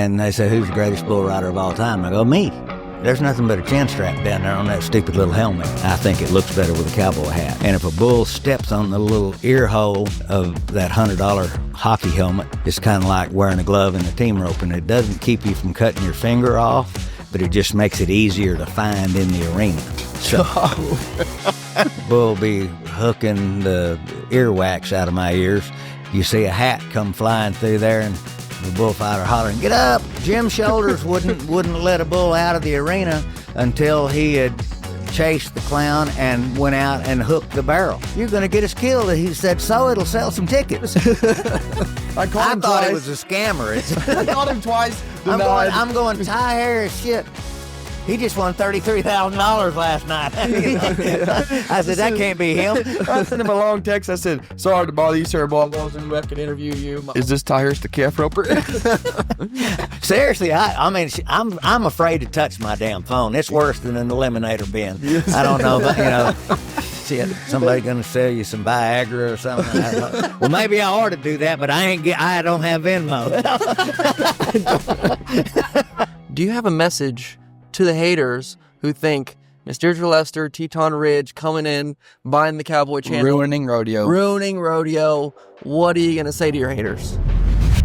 And they say, who's the greatest bull rider of all time? I go, me. There's nothing but a chin strap down there on that stupid little helmet. I think it looks better with a cowboy hat. And if a bull steps on the little ear hole of that $100 hockey helmet, it's kind of like wearing a glove in a team rope, and it doesn't keep you from cutting your finger off, but it just makes it easier to find in the arena. So, bull be hooking the earwax out of my ears. You see a hat come flying through there, and the bullfighter hollering, "Get up!" Jim Shoulders wouldn't let a bull out of the arena until he had chased the clown and went out and hooked the barrel. "You're going to get us killed." He said, "So it'll sell some tickets." I thought it was a scammer. I called him twice. I'm going, Ty Harris, shit. He just won $33,000 last night. I said, that can't be him. I sent him a long text. I said, "Sorry to bother you, sir, but I was in back and interview you. Is this Ty Harris, the calf roper?" Seriously, I mean, I'm afraid to touch my damn phone. It's worse than an eliminator bin. Yes. I don't know, but, shit, somebody gonna sell you some Viagra or something. I don't know. Well, maybe I ought to do that, but I don't have Venmo. Do you have a message to the haters who think Miss Deirdre Lester, Teton Ridge, coming in, buying the Cowboy Channel, Ruining rodeo? What are you going to say to your haters?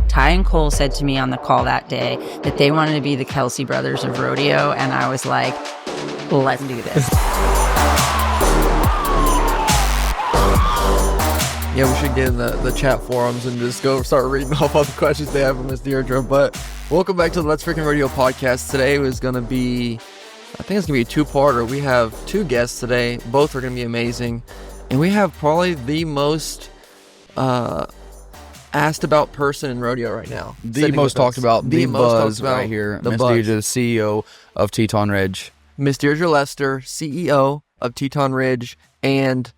Ty and Cole said to me on the call that day that they wanted to be the Kelsey brothers of rodeo, and I was like, let's do this. Yeah, we should get in the chat forums and just go start reading off all the questions they have for Miss Deirdre. But welcome back to the Let's Freaking Rodeo podcast. Today was going to be, I think it's going to be a two-parter. We have two guests today. Both are going to be amazing. And we have probably the most asked about person in rodeo right now. The most talked about, the buzz right here. The Miss buzz. Deirdre, the CEO of Teton Ridge. Miss Deirdre Lester, CEO of Teton Ridge, and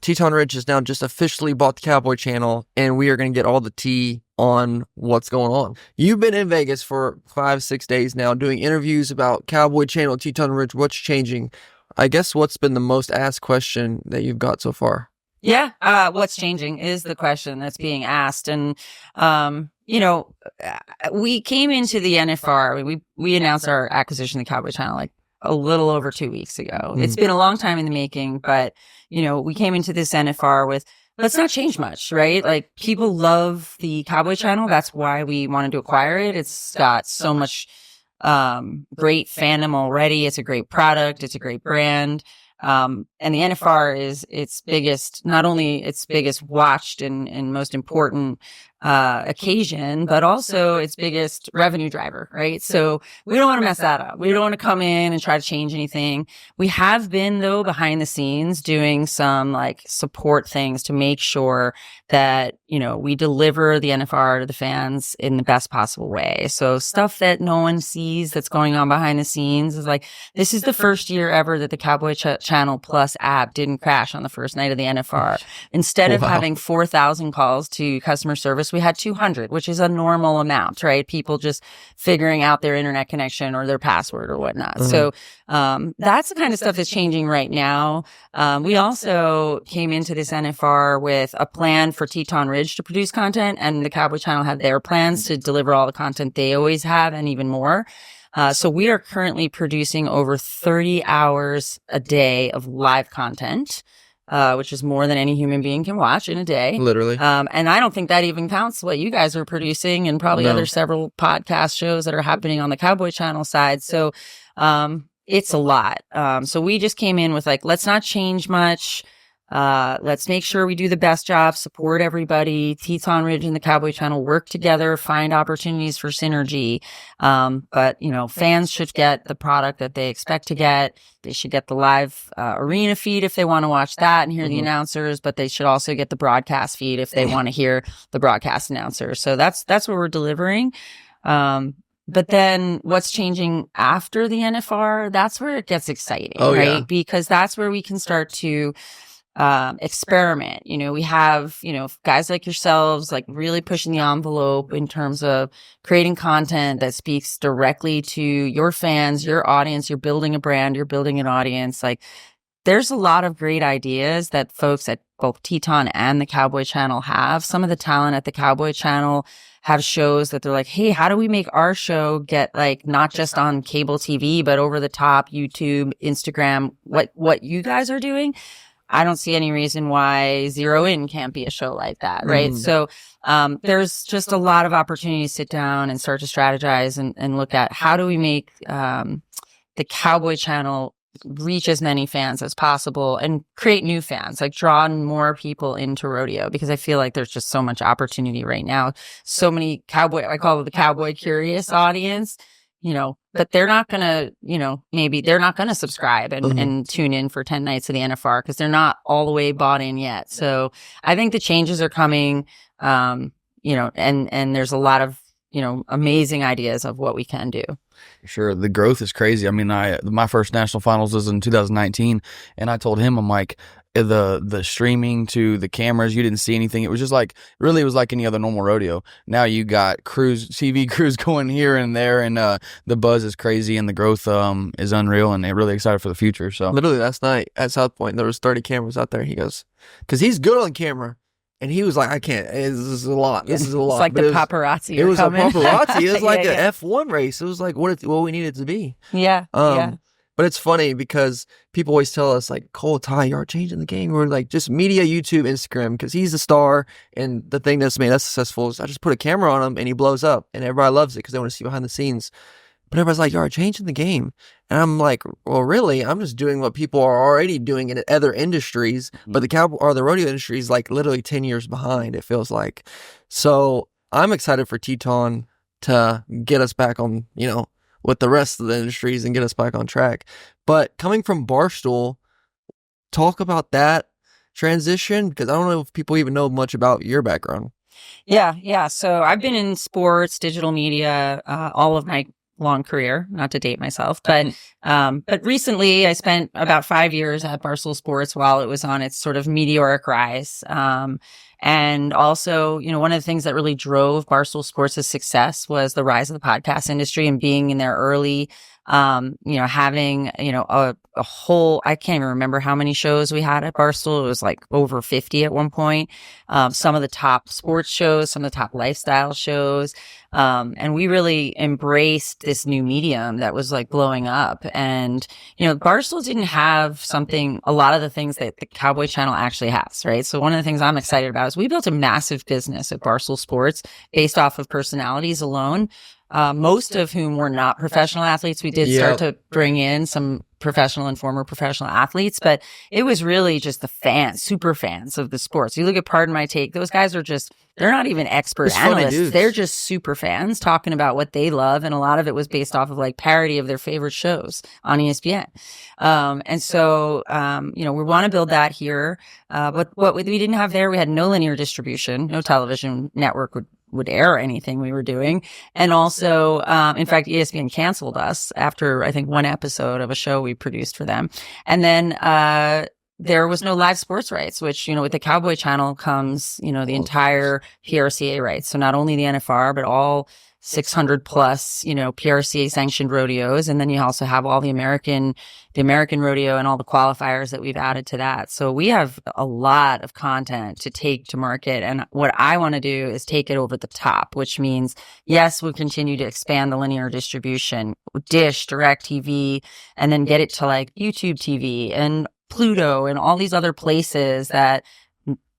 Teton Ridge has now just officially bought the Cowboy Channel, and we are going to get all the tea on what's going on. You've been in Vegas for 5-6 days now doing interviews about Cowboy Channel, Teton Ridge, what's changing. I guess what's been the most asked question that you've got so far? Yeah, what's changing is the question that's being asked. And, we came into the NFR, we announced our acquisition of the Cowboy Channel like a little over 2 weeks ago. Mm-hmm. It's been a long time in the making, but, we came into this NFR with, let's not change much, right? Like, people love the Cowboy Channel. That's why we wanted to acquire it. It's got so much great fandom already. It's a great product. It's a great brand. And the NFR is its biggest, not only its biggest watched and most important occasion, but also its biggest revenue driver, right? So we don't want to mess that up. We don't want to come in and try to change anything. We have been, though, behind the scenes doing some like support things to make sure that, we deliver the NFR to the fans in the best possible way. So stuff that no one sees that's going on behind the scenes is like, this is the first year ever that the Cowboy Channel Plus app didn't crash on the first night of the NFR. Instead of having 4,000 calls to customer service, we had 200, which is a normal amount, right? People just figuring out their internet connection or their password or whatnot. Mm-hmm. So that's the kind of stuff that's changing right now. We also came into this NFR with a plan for Teton Ridge to produce content, and the Cowboy Channel had their plans to deliver all the content they always have and even more. So we are currently producing over 30 hours a day of live content, which is more than any human being can watch in a day. Literally. And I don't think that even counts what you guys are producing and probably other several podcast shows that are happening on the Cowboy Channel side. So, it's a lot. So we just came in with like, let's not change much. Let's make sure we do the best job, support everybody. Teton Ridge and the Cowboy Channel work together, find opportunities for synergy. But fans should get the product that they expect to get. They should get the live arena feed if they want to watch that and hear the announcers, but they should also get the broadcast feed if they want to hear the broadcast announcers. So that's what we're delivering. But then what's changing after the NFR, that's where it gets exciting, right? Yeah. Because that's where we can start to experiment. We have, guys like yourselves, like really pushing the envelope in terms of creating content that speaks directly to your fans, your audience. You're building a brand, you're building an audience. Like, there's a lot of great ideas that folks at both Teton and the Cowboy Channel have. Some of the talent at the Cowboy Channel have shows that they're like, hey, how do we make our show get like not just on cable TV, but over the top, YouTube, Instagram, what you guys are doing? I don't see any reason why Zero In can't be a show like that, right? So there's just a lot of opportunity to sit down and start to strategize and look at how do we make the Cowboy Channel reach as many fans as possible and create new fans, like draw more people into rodeo, because I feel like there's just so much opportunity right now. So many I call it the cowboy curious audience, but they're not going to, maybe they're not going to subscribe and tune in for 10 nights of the NFR because they're not all the way bought in yet. So I think the changes are coming, and there's a lot of, amazing ideas of what we can do. Sure. The growth is crazy. I mean, my first national finals was in 2019, and I told him, I'm like, the streaming to the cameras, you didn't see anything. It was just like, really, it was like any other normal rodeo. Now you got TV crews going here and there, and the buzz is crazy, and the growth is unreal, and they're really excited for the future. So literally last night at South Point, there was 30 cameras out there. He goes, because he's good on camera. And he was like, I can't. This is a lot. This is a lot. It's like the paparazzi. It was a paparazzi. It was like an an F1 race. It was like what we needed to be. Yeah. But it's funny because people always tell us like, Cole, Ty, you're changing the game. We're like, just media, YouTube, Instagram, because he's the star. And the thing that's made us successful is I just put a camera on him and he blows up. And everybody loves it because they want to see behind the scenes. But everybody's like, you're changing the game. And I'm like, well, really? I'm just doing what people are already doing in other industries. But the rodeo industry is like literally 10 years behind, it feels like. So I'm excited for Teton to get us back on, with the rest of the industries and get us back on track. But coming from Barstool, talk about that transition, because I don't know if people even know much about your background. Yeah. So I've been in sports, digital media, all of my long career, not to date myself, but recently I spent about 5 years at Barstool Sports while it was on its sort of meteoric rise. And also, one of the things that really drove Barstool Sports' success was the rise of the podcast industry and being in there early, having, a whole, I can't even remember how many shows we had at Barstool. It was like over 50 at one point. Some of the top sports shows, some of the top lifestyle shows. And we really embraced this new medium that was like blowing up. And, Barstool didn't have a lot of the things that the Cowboy Channel actually has, right? So one of the things I'm excited about is we built a massive business at Barstool Sports based off of personalities alone. Most of whom were not professional athletes. We did start to bring in some professional and former professional athletes, but it was really just the fans, super fans of the sports. You look at Pardon My Take, those guys are they're not even expert analysts. They're just super fans talking about what they love. And a lot of it was based off of like parody of their favorite shows on ESPN. And so, we want to build that here. But what we didn't have there, we had no linear distribution, no television network would air anything we were doing. And also, in fact, ESPN canceled us after, I think, one episode of a show we produced for them. And then, there was no live sports rights, which, with the Cowboy Channel comes, the entire PRCA rights. So not only the NFR, but all 600 plus, PRCA sanctioned rodeos. And then you also have all the American rodeo and all the qualifiers that we've added to that. So we have a lot of content to take to market. And what I want to do is take it over the top, which means, yes, we'll continue to expand the linear distribution, Dish, DirecTV, and then get it to like YouTube TV and Pluto and all these other places that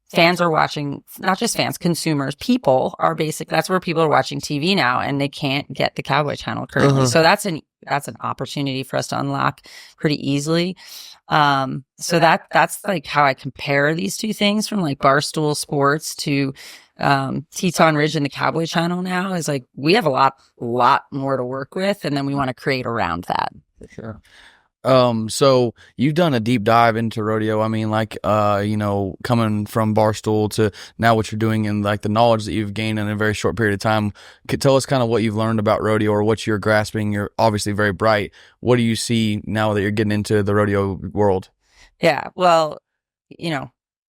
fans are watching, not just fans, consumers, people are that's where people are watching TV now, and they can't get the Cowboy Channel currently. So that's an opportunity for us to unlock pretty easily. So that's like how I compare these two things from like Barstool Sports to Teton Ridge and the Cowboy Channel now is like we have a lot more to work with, and then we want to create around that. For sure. So you've done a deep dive into rodeo. I mean, like, coming from Barstool to now what you're doing and like the knowledge that you've gained in a very short period of time. Could tell us kind of what you've learned about rodeo or what you're grasping. You're obviously very bright. What do you see now that you're getting into the rodeo world? Yeah, well,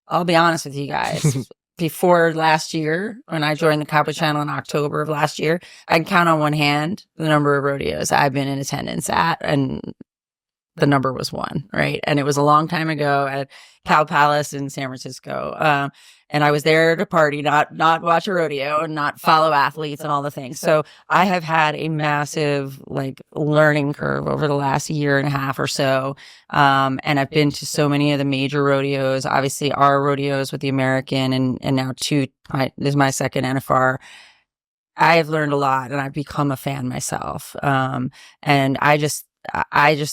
I'll be honest with you guys. Before last year, when I joined the Cowboy Channel in October of last year, I can count on one hand the number of rodeos I've been in attendance at, and the number was 1, right? And it was a long time ago at Cow Palace in San Francisco. And I was there to party, not watch a rodeo and not follow athletes and all the things. So I have had a massive like learning curve over the last year and a half or so. And I've been to so many of the major rodeos, obviously our rodeos with the American and now this is my second NFR. I have learned a lot and I've become a fan myself. And I just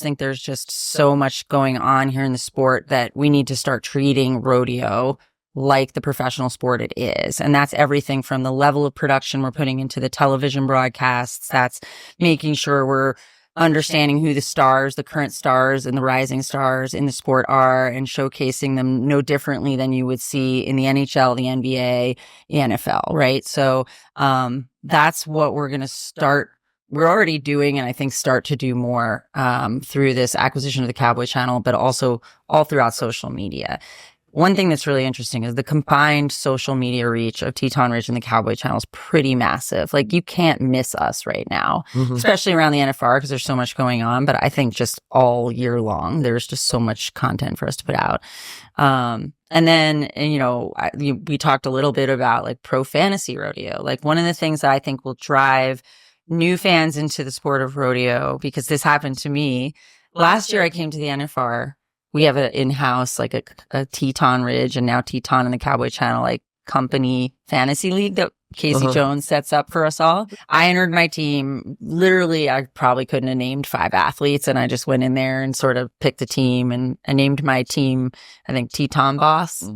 think there's just so much going on here in the sport that we need to start treating rodeo like the professional sport it is. And that's everything from the level of production we're putting into the television broadcasts. That's making sure we're understanding who the current stars and the rising stars in the sport are and showcasing them no differently than you would see in the NHL, the NBA, the NFL, right? So, that's what we're going to start. We're already doing, and I think start to do more, through this acquisition of the Cowboy Channel, but also all throughout social media. One thing that's really interesting is the combined social media reach of Teton Ridge and the Cowboy Channel is pretty massive. Like you can't miss us right now, especially around the NFR because there's so much going on. But I think just all year long, there's just so much content for us to put out. And then, we talked a little bit about like pro fantasy rodeo. Like one of the things that I think will drive new fans into the sport of rodeo, because this happened to me. Last year I came to the NFR. We have an in-house, like a Teton Ridge and now Teton and the Cowboy Channel, like company fantasy league that Casey Jones sets up for us all. I entered my team. Literally, I probably couldn't have named 5 athletes. And I just went in there and sort of picked a team. And I named my team, I think, Teton Boss.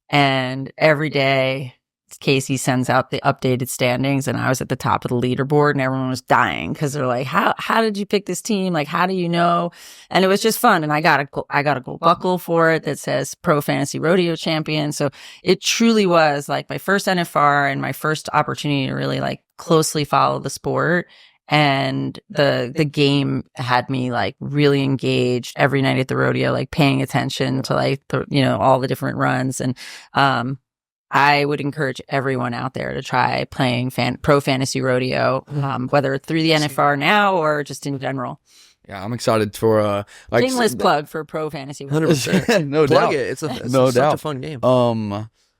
And every day, Casey sends out the updated standings, and I was at the top of the leaderboard, and everyone was dying because they're like, "How did you pick this team? Like, how do you know?" And it was just fun, and I got a gold buckle for it that says Pro Fantasy Rodeo Champion. So it truly was like my first NFR and my first opportunity to really like closely follow the sport. And the game had me like really engaged every night at the rodeo, like paying attention to like all the different runs. And I would encourage everyone out there to try playing pro fantasy rodeo, whether through the NFR now or just in general. Yeah, I'm excited for shameless plug for pro fantasy rodeo. 100%. No Plug doubt. It's no such doubt. a fun game.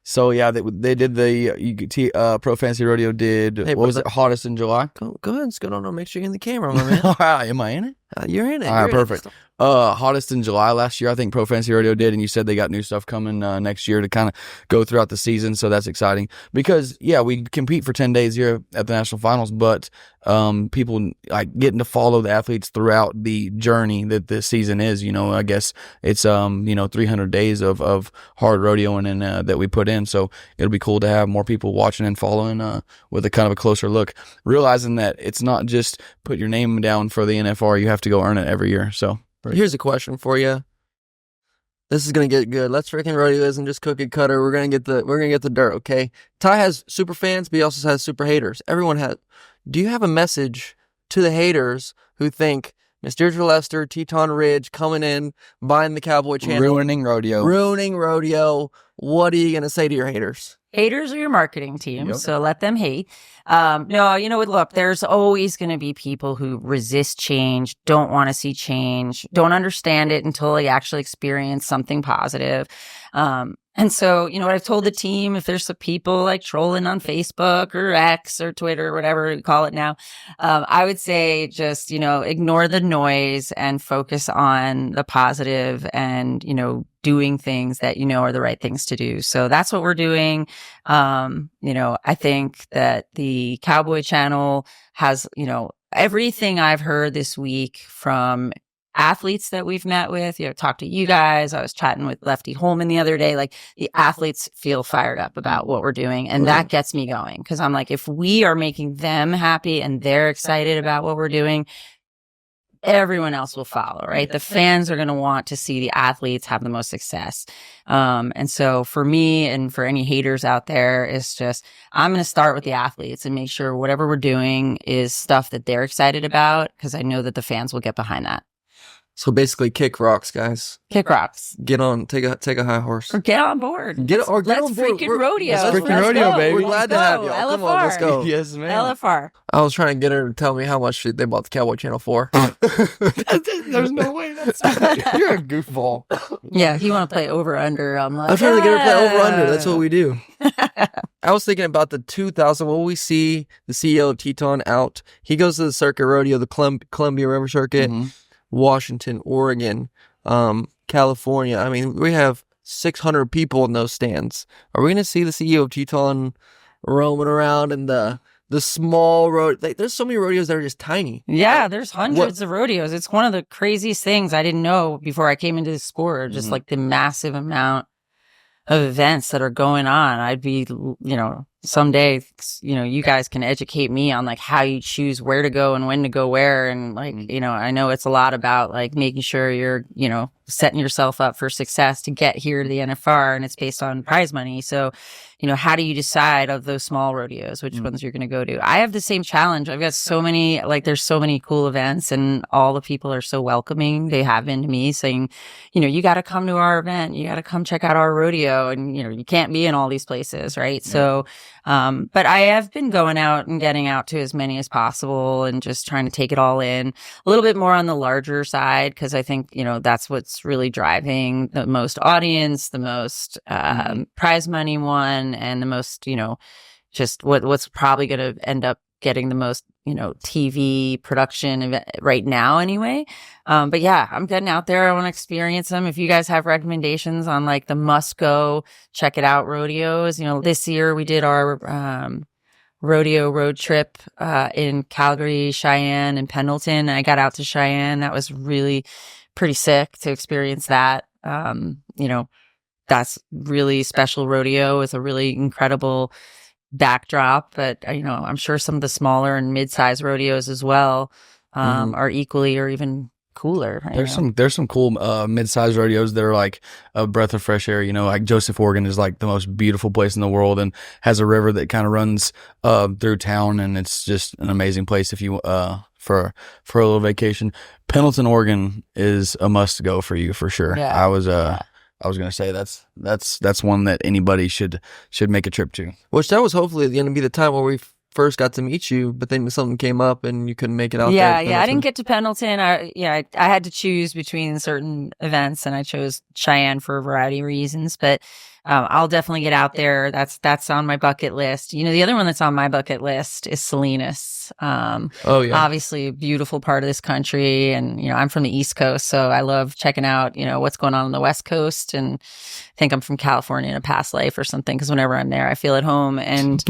So yeah, they did the Pro Fantasy Rodeo did. Hey, what was it? Hottest in July. Go ahead and scoot on. Make sure you're in the camera, my man. All right, am I in it? You're in it. All right, perfect. Hottest in July last year, I think Pro Fantasy Rodeo did, and you said they got new stuff coming next year to kind of go throughout the season, so that's exciting. Because yeah, we compete for 10 days here at the national finals, but people like getting to follow the athletes throughout the journey that this season is. I guess it's 300 days of hard rodeoing and that we put in, so it'll be cool to have more people watching and following with a kind of a closer look, realizing that it's not just put your name down for the NFR, you have to go earn it every year. So here's a question for you. This is gonna get good. Let's freaking rodeo isn't just cookie cutter. We're gonna get the dirt, okay? Ty has super fans, but he also has super haters. Everyone has. Do you have a message to the haters who think Miss Deirdre Lester, Teton Ridge, coming in, buying the Cowboy Channel, ruining rodeo? What are you gonna say to your haters? Haters are your marketing team, so let them hate. No, look, there's always going to be people who resist change, don't want to see change, don't understand it until they actually experience something positive. And so, what I've told the team, if there's some people like trolling on Facebook or X or Twitter or whatever you call it now, I would say just, ignore the noise and focus on the positive and, doing things that are the right things to do. So that's what we're doing. I think that the Cowboy Channel has, everything I've heard this week from athletes that we've met with, talked to you guys. I was chatting with Lefty Holman the other day. Like the athletes feel fired up about what we're doing. And that gets me going because I'm like, if we are making them happy and they're excited about what we're doing, everyone else will follow, right? The fans are going to want to see the athletes have the most success. And so for me and for any haters out there, it's just, I'm going to start with the athletes and make sure whatever we're doing is stuff that they're excited about because I know that the fans will get behind that. So basically, kick rocks, guys. Kick rocks. Get on, take a high horse. Or get on board. Get Let's on board. freaking rodeo. Let's freaking rodeo, go. baby. We're glad to have y'all. Come on, let's go. Yes, man. LFR. I was trying to get her to tell me how much they bought the Cowboy Channel for. There's no way. You're a goofball. Yeah, if you want to play over under, I'm like, I'm trying to get her to play over under. That's what we do. I was thinking about the 2000. Will we see the CEO of Teton out? He goes to the circuit rodeo, the Columbia River Circuit, Washington, Oregon, California. I mean, we have 600 people in those stands. Are we going to see the CEO of Teton roaming around in the small road? Like, there's so many rodeos that are just tiny. Yeah, there's hundreds of rodeos. It's one of the craziest things I didn't know before I came into the sport, just like the massive amount of events that are going on. I'd be, someday, you guys can educate me on like how you choose where to go and when to go where. And like, I know it's a lot about like making sure you're, setting yourself up for success to get here to the NFR, and it's based on prize money. So, how do you decide of those small rodeos, which ones you're going to go to? I have the same challenge. I've got so many, there's so many cool events, and all the people are so welcoming. They have been to me saying, you got to come to our event. You got to come check out our rodeo. And, you can't be in all these places, right? Yeah. So, but I have been going out and getting out to as many as possible and just trying to take it all in a little bit more on the larger side. Cause I think, that's what's really driving the most audience, the most, prize money one, and the most, just what's probably going to end up getting the most, TV production right now anyway. But yeah, I'm getting out there. I want to experience them. If you guys have recommendations on like the must go, check it out rodeos, this year we did our, rodeo road trip, in Calgary, Cheyenne, and Pendleton. I got out to Cheyenne. That was really pretty sick to experience that. That's really special rodeo with a really incredible backdrop, but I'm sure some of the smaller and mid-sized rodeos as well are equally or even cooler. There's some cool mid-sized rodeos that are like a breath of fresh air. Like Joseph, Oregon is like the most beautiful place in the world and has a river that kind of runs through town, and it's just an amazing place if you for a little vacation. Pendleton, Oregon is a must go for you for sure. Yeah. I was gonna say that's one that anybody should make a trip to. Which that was hopefully going to be the time where we first got to meet you, but then something came up and you couldn't make it out. Yeah, I didn't get to Pendleton. I had to choose between certain events, and I chose Cheyenne for a variety of reasons. But I'll definitely get out there. That's on my bucket list. The other one that's on my bucket list is Salinas. Obviously a beautiful part of this country, and I'm from the East Coast, so I love checking out what's going on the West Coast, and I think I'm from California in a past life or something, because whenever I'm there I feel at home, and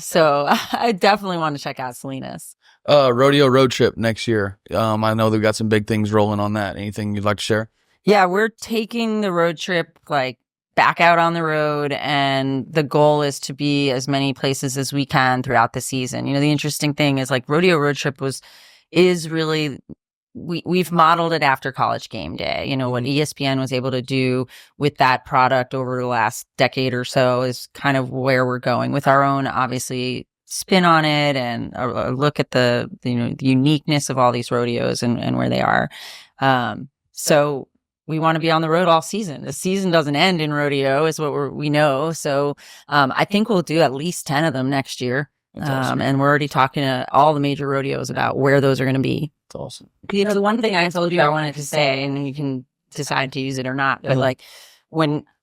so I definitely want to check out Salinas. Rodeo road trip next year. I know they've got some big things rolling on that. Anything you'd like to share? Yeah, we're taking the road trip back out on the road, and the goal is to be as many places as we can throughout the season. The interesting thing is Rodeo Road Trip is really, we've modeled it after College Game Day. What ESPN was able to do with that product over the last decade or so is kind of where we're going with our own, obviously, spin on it, and a look at the the uniqueness of all these rodeos and where they are. So we want to be on the road all season. The season doesn't end in rodeo, is what we know. So I think we'll do at least 10 of them next year. Awesome. And we're already talking to all the major rodeos about where those are going to be. That's awesome. The one thing I told you I wanted to say, and you can decide to use it or not, but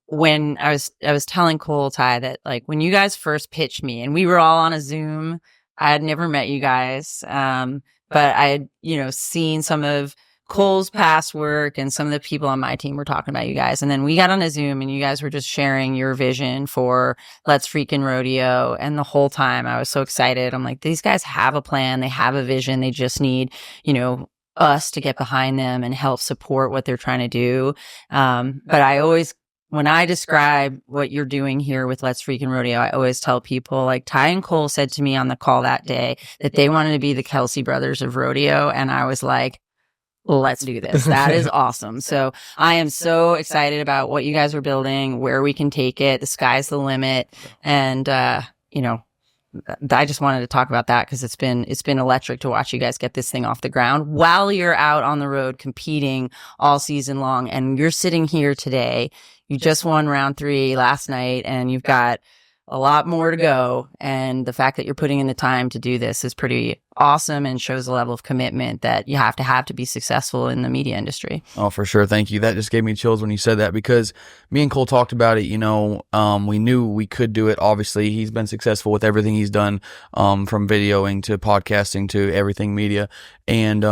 when I was telling Cole Ty that when you guys first pitched me, and we were all on a Zoom, I had never met you guys, but I had seen some of Cole's past work, and some of the people on my team were talking about you guys. And then we got on a Zoom, and you guys were just sharing your vision for Let's Freaking Rodeo. And the whole time I was so excited. I'm like, these guys have a plan. They have a vision. They just need, us to get behind them and help support what they're trying to do. But I always, when I describe what you're doing here with Let's Freaking Rodeo, I always tell people, Ty and Cole said to me on the call that day that they wanted to be the Kelsey brothers of rodeo. And I was like, let's do this. That is awesome. So I am so excited about what you guys are building, where we can take it. The sky's the limit. And, I just wanted to talk about that because it's been electric to watch you guys get this thing off the ground while you're out on the road competing all season long. And you're sitting here today. You just won round 3 last night, and you've got a lot more to go. And the fact that you're putting in the time to do this is pretty awesome and shows a level of commitment that you have to be successful in the media industry. Oh, for sure. Thank you. That just gave me chills when you said that, because me and Cole talked about it. You know, we knew we could do it. Obviously, he's been successful with everything he's done, from videoing to podcasting to everything media. And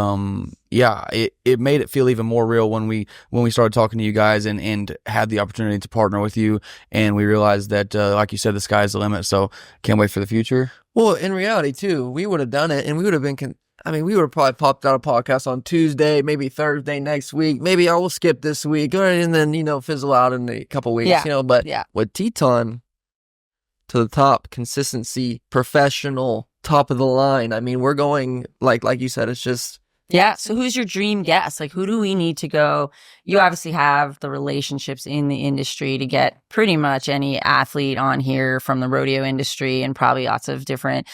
yeah, it made it feel even more real when we started talking to you guys and had the opportunity to partner with you. And we realized that, like you said, the sky's the limit. So can't wait for the future. Well, in reality, too, we would have done it, and we would have been, we would have probably popped out a podcast on Tuesday, maybe Thursday next week. Maybe I will skip this week, and then, fizzle out in a couple weeks, But with Teton, to the top, consistency, professional, top of the line. I mean, we're going, like you said, it's just... Yeah. So who's your dream guest? Like, who do we need to go? You obviously have the relationships in the industry to get pretty much any athlete on here from the rodeo industry, and probably lots of different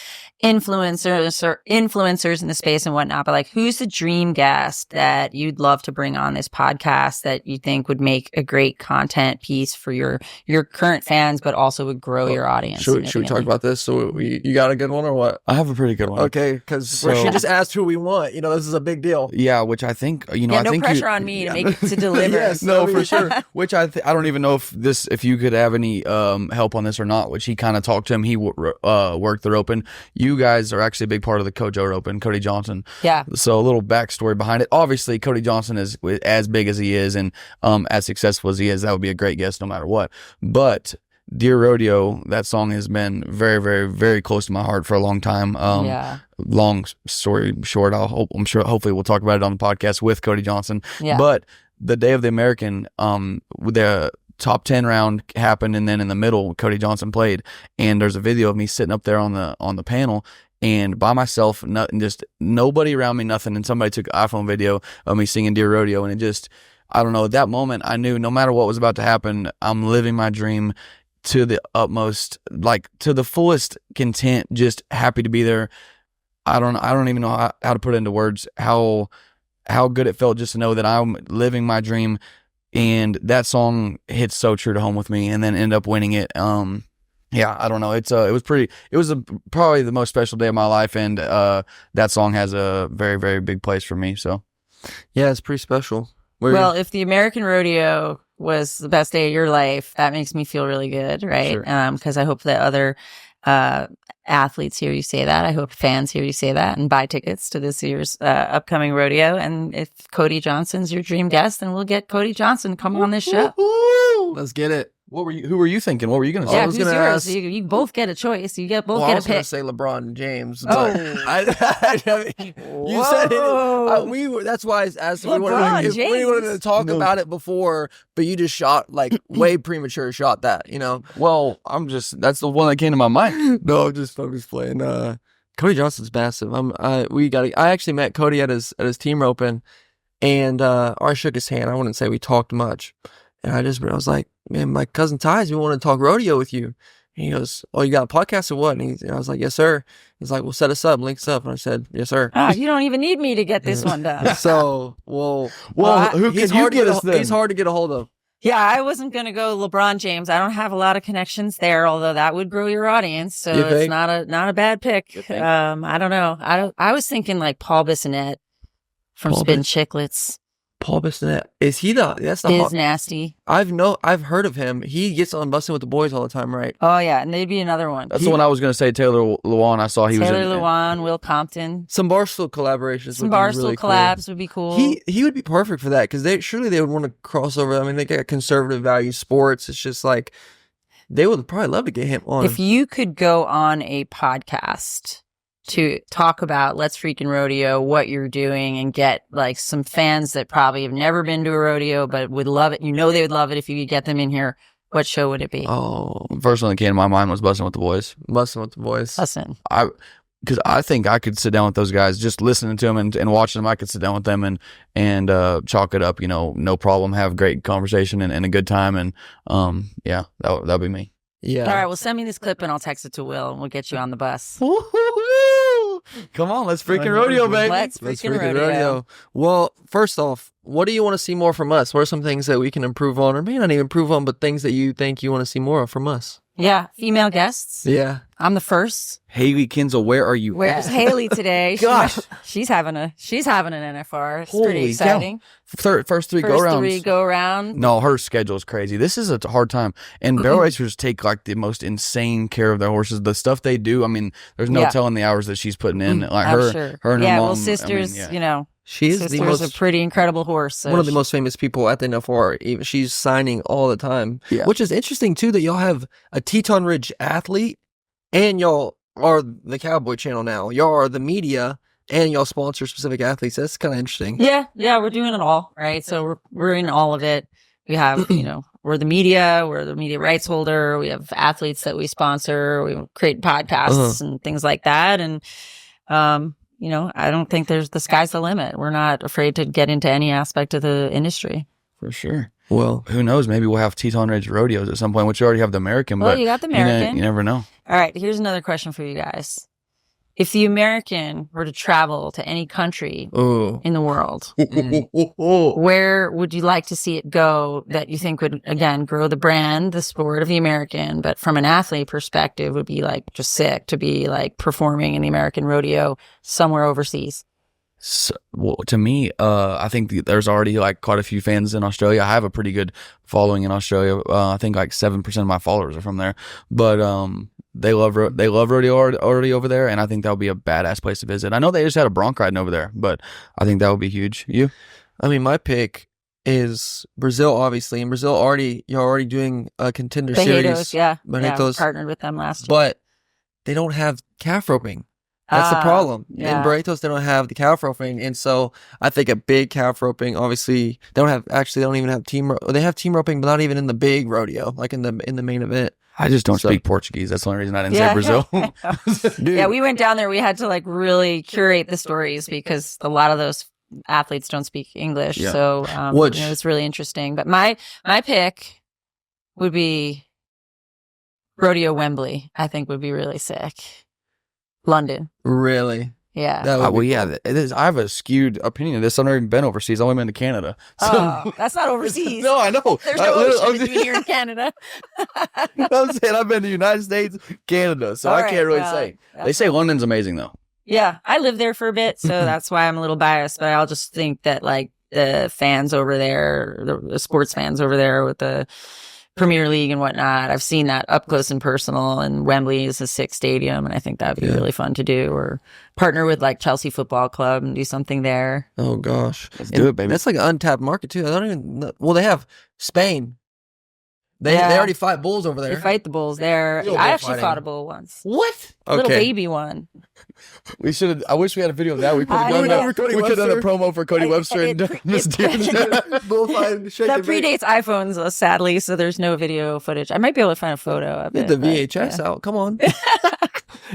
influencers in the space and whatnot. But like, who's the dream guest that you'd love to bring on this podcast that you think would make a great content piece for your current fans, but also would grow your audience? Should we talk about this? So you got a good one or what? I have a pretty good one. Okay. Because she just asked who we want. This is a big deal. Yeah, which I think, I no think pressure on me to make it to deliver. Yes, no, for sure. Which I don't even know if you could have any help on this or not. Which he kind of talked to him. He worked the roping. You guys are actually a big part of the Kojo roping, Cody Johnson. Yeah. So a little backstory behind it. Obviously, Cody Johnson is as big as he is and as successful as he is. That would be a great guest no matter what. But Dear Rodeo, that song has been very, very, very close to my heart for a long time. Long story short, I'm sure hopefully we'll talk about it on the podcast with Cody Johnson. Yeah. But the day of the American, the top 10 round happened, and then in the middle, Cody Johnson played. And there's a video of me sitting up there on the panel, and by myself, nothing, just nobody around me, nothing. And somebody took an iPhone video of me singing Dear Rodeo, and it just, I don't know, at that moment, I knew no matter what was about to happen, I'm living my dream to the utmost, like to the fullest content, just happy to be there. I don't even know how to put it into words, how good it felt just to know that I'm living my dream. And that song hits so true to home with me, and then end up winning it. Yeah, I don't know. It was probably the most special day of my life. And, that song has a very, very big place for me. So yeah, it's pretty special. Well, if the American Rodeo was the best day of your life, that makes me feel really good, right? Sure. Because I hope that other athletes hear you say that. I hope fans hear you say that and buy tickets to this year's upcoming rodeo. And if Cody Johnson's your dream guest, then we'll get Cody Johnson come on this show. Let's get it. Who were you thinking? What were you going to say? Yeah, who's yours? You both get a choice. You get both get a pick. I was going to say LeBron James. Oh. You said it. That's why I asked if we wanted to talk about it before, but you just shot like way premature shot that, Well, that's the one that came to my mind. No, I'm just playing. Cody Johnson's massive. I actually met Cody at his team roping, and I shook his hand. I wouldn't say we talked much. And I was like, man, my cousin Ty's, we want to talk rodeo with you. And he goes, oh, you got a podcast or what? And I was like, yes, sir. He's like, well, set us up, link us up. And I said, yes, sir. You don't even need me to get this one done. So, who can you get us then? He's hard to get a hold of. Yeah, I wasn't going to go LeBron James. I don't have a lot of connections there, although that would grow your audience. So it's not a bad pick. I don't know. I was thinking like Paul Bissonnette from Spin Chicklets. Paul Bissonnette, is he that's the Biz Nasty? I've heard of him. He gets on Busting with the Boys all the time, right? Oh yeah, and they'd be another one. That's the one I was going to say. Taylor Lewan. I saw he was in Taylor Lewan, Will Compton. Some Barstool collaborations. Some Barstool collabs would be cool. He would be perfect for that because they would want to cross over. I mean, they got conservative value sports. It's just like they would probably love to get him on. If you could go on a podcast to talk about Let's Freaking Rodeo, what you're doing, and get like some fans that probably have never been to a rodeo but would love it. They would love it if you could get them in here. What show would it be? Oh, first one that came to my mind was Bustin' with the Boys. Bustin' with the Boys. Listen. Because I think I could sit down with those guys, just listening to them and watching them. I could sit down with them and chalk it up, no problem, have great conversation and a good time. And yeah, that'd be me. Yeah. All right, well, send me this clip and I'll text it to Will and we'll get you on the bus. Come on, let's freaking rodeo, baby. Let's freaking rodeo. Well, first off, what do you want to see more from us? What are some things that we can improve on, or may not even improve on, but things that you think you want to see more of from us? Yeah, female guests. Yeah. I'm the first. Haley Kinzel, where are you? Where's Haley today? Gosh. She's having an NFR. It's Holy pretty exciting. First three go-rounds. First three go-round. No, her schedule is crazy. This is a hard time. And barrel racers take like the most insane care of their horses. The stuff they do, I mean, there's no telling the hours that she's putting in. Like her and her mom. Well, sisters, I mean, she is Sister's the most, a pretty incredible horse. So one of the most famous people at the NFR. Even she's signing all the time, which is interesting too. That y'all have a Teton Ridge athlete, and y'all are the Cowboy Channel now. Y'all are the media, and y'all sponsor specific athletes. That's kind of interesting. Yeah, we're doing it all, right? So we're in all of it. We have, we're the media rights holder. We have athletes that we sponsor. We create podcasts and things like that, and I don't think the sky's the limit. We're not afraid to get into any aspect of the industry. For sure. Well, who knows? Maybe we'll have Teton Ridge rodeos at some point, which you already have the American. Well, but you got the American. You never know. All right. Here's another question for you guys. If the American were to travel to any country in the world, where would you like to see it go that you think would, again, grow the brand, the sport of the American, but from an athlete perspective would be like just sick to be like performing in the American rodeo somewhere overseas? So, well, to me, I think there's already like quite a few fans in Australia. I have a pretty good following in Australia. I think like 7% of my followers are from there, but they love rodeo already over there, and I think that would be a badass place to visit. I know they just had a bronc riding over there, but I think that would be huge. You? I mean, my pick is Brazil, obviously, and Brazil you're already doing a contender series. Yeah, Barretos, partnered with them last year, but they don't have calf roping. That's the problem. Yeah. In Barretos, they don't have the calf roping, and so I think a big calf roping. Obviously, they don't even have team. They have team roping, but not even in the big rodeo, like in the main event. I just don't speak Portuguese. That's the only reason I didn't say Brazil. Yeah, we went down there. We had to like really curate the stories because a lot of those athletes don't speak English. Yeah. So it's really interesting. But my pick would be Rodeo Wembley. I think would be really sick. London. Really? Yeah. I have a skewed opinion of this. I've never even been overseas. I've only been to Canada. So. That's not overseas. No, I know. There's no ocean between here and Canada. I'm saying I've been to the United States, Canada, so I can't really say. They say London's amazing, though. Yeah, I lived there for a bit, so that's why I'm a little biased. But I'll just think that like the fans over there, the sports fans over there with the Premier League and whatnot, I've seen that up close and personal, and Wembley is a sick stadium, and I think that'd be really fun to do, or partner with like Chelsea Football Club and do something there. Oh gosh, let's do it, baby. That's like an untapped market too. I don't even know. Well, they have Spain. They already fight bulls over there. They fight the bulls there. I actually fought a bull once. What? A little baby one. I wish we had a video of that. We could have done that. We could have done a promo for Cody Webster and Miss Deirdre. Bullfight. That predates iPhones, sadly, so there's no video footage. I might be able to find a photo of it. Get the VHS out. Come on.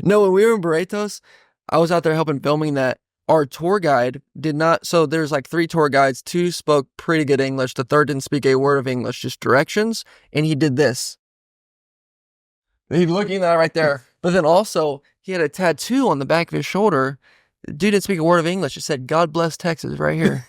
No, when we were in Barretos, I was out there helping filming that. Our tour guide did not. So there's like 3 tour guides. 2 spoke pretty good English. The third didn't speak a word of English, just directions. And he did this. He's looking at that right there. But then also, he had a tattoo on the back of his shoulder. The dude didn't speak a word of English. It said, "God bless Texas," right here.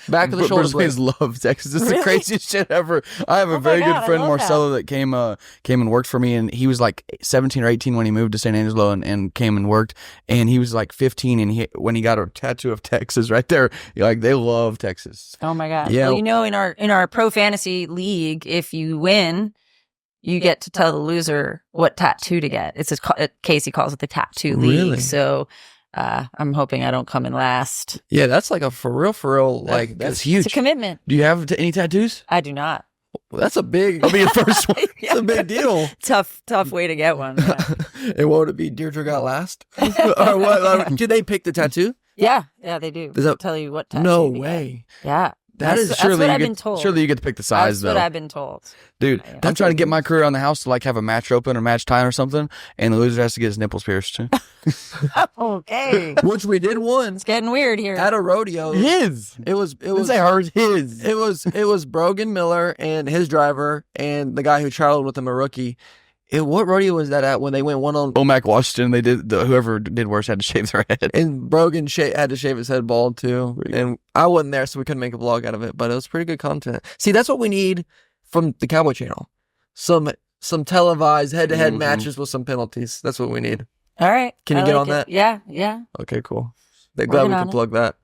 Back of the shoulder. Brazilians love Texas. It's the craziest shit ever. I have a very good friend, Marcelo, that came and worked for me, and he was like 17 or 18 when he moved to San Angelo and came and worked, and he was like 15, and when he got a tattoo of Texas right there, like they love Texas. Oh my god! Yeah. Well, in our pro fantasy league, if you win, you get to tell the loser what tattoo to get. It's Casey calls it the tattoo league. Really? So. I'm hoping I don't come in last. Yeah, that's like a for real. Like that's huge. It's a commitment. Do you have any tattoos? I do not. Well, that's a big. I'll be your first one. It's a big deal. Tough way to get one. Yeah. And what would it be? Deirdre got last. Or what? Did they pick the tattoo? Yeah, they do. Does that tell you what tattoo? No to way. Get. Yeah. That's what I've been told. Surely you get to pick the size, That's though. what I've been told. Dude, I'm trying to get my career on the house to like have a match open or match tie or something, and the loser has to get his nipples pierced too. Okay. Which we did once. It's getting weird here. At a rodeo. It was his. It was Brogan Miller and his driver and the guy who traveled with him, a rookie. What rodeo was that at when they went one on? Omak, Washington. They did whoever did worse had to shave their head. And Brogan had to shave his head bald too. And I wasn't there, so we couldn't make a vlog out of it. But it was pretty good content. See, that's what we need from the Cowboy Channel. Some televised head-to-head matches with some penalties. That's what we need. All right. Can you get on that? Yeah. Okay, cool. Glad we could plug that.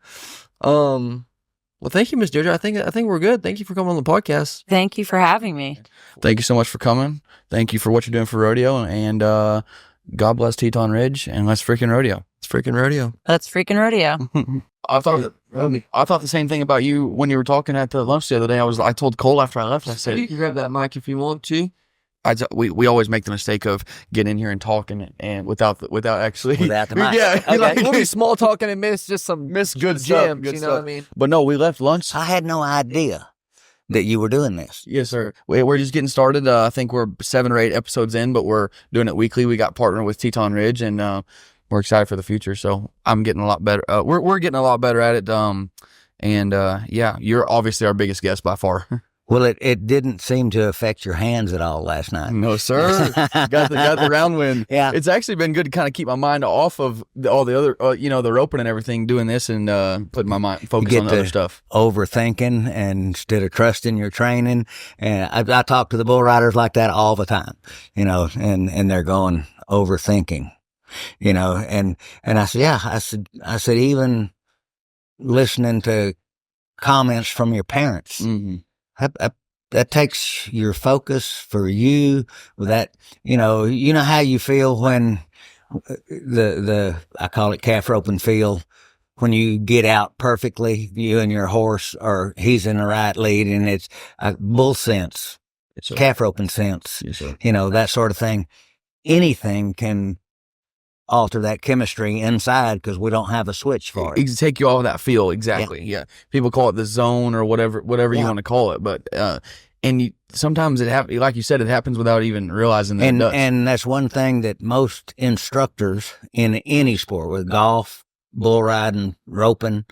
Well, thank you, Miss Deirdre. I think we're good. Thank you for coming on the podcast. Thank you for having me. Thank you so much for coming. Thank you for what you're doing for rodeo, and God bless Teton Ridge, and let's freaking rodeo. It's freaking rodeo. Let's freaking rodeo. I thought the same thing about you when you were talking at the lunch the other day. I told Cole after I left, I said, You can grab that mic if you want to. We always make the mistake of getting in here and talking and without actually Without the mic. Yeah, Okay. Like, we'll be small talking and miss good gems, stuff. Good you know stuff. what I mean? But no, we left lunch. I had no idea that you were doing this. Yes, sir. We're just getting started. I think we're 7 or 8 episodes in, but we're doing it weekly. We got partnered with Teton Ridge, and we're excited for the future. So I'm getting a lot better. We're getting a lot better at it. Yeah, you're obviously our biggest guest by far. Well, it didn't seem to affect your hands at all last night. No, sir. got the round win. Yeah. It's actually been good to kind of keep my mind off of all the other, the roping and everything, doing this and putting my mind focus on the other stuff. Overthinking and instead of trusting your training. And I talk to the bull riders like that all the time, and they're going overthinking, and I said, yeah, I said, even listening to comments from your parents. Mm-hmm. That takes your focus for you. That you know how you feel when the I call it calf roping feel, when you get out perfectly, you and your horse, or he's in the right lead, and it's a bull sense, calf roping sense, yes, sir. That sort of thing. Anything can alter that chemistry inside because we don't have a switch for it. Take you all of that feel. Exactly. Yeah. People call it the zone or whatever you want to call it. But, sometimes it happens, like you said, it happens without even realizing that it does. And that's one thing that most instructors in any sport, with golf, bull riding, roping,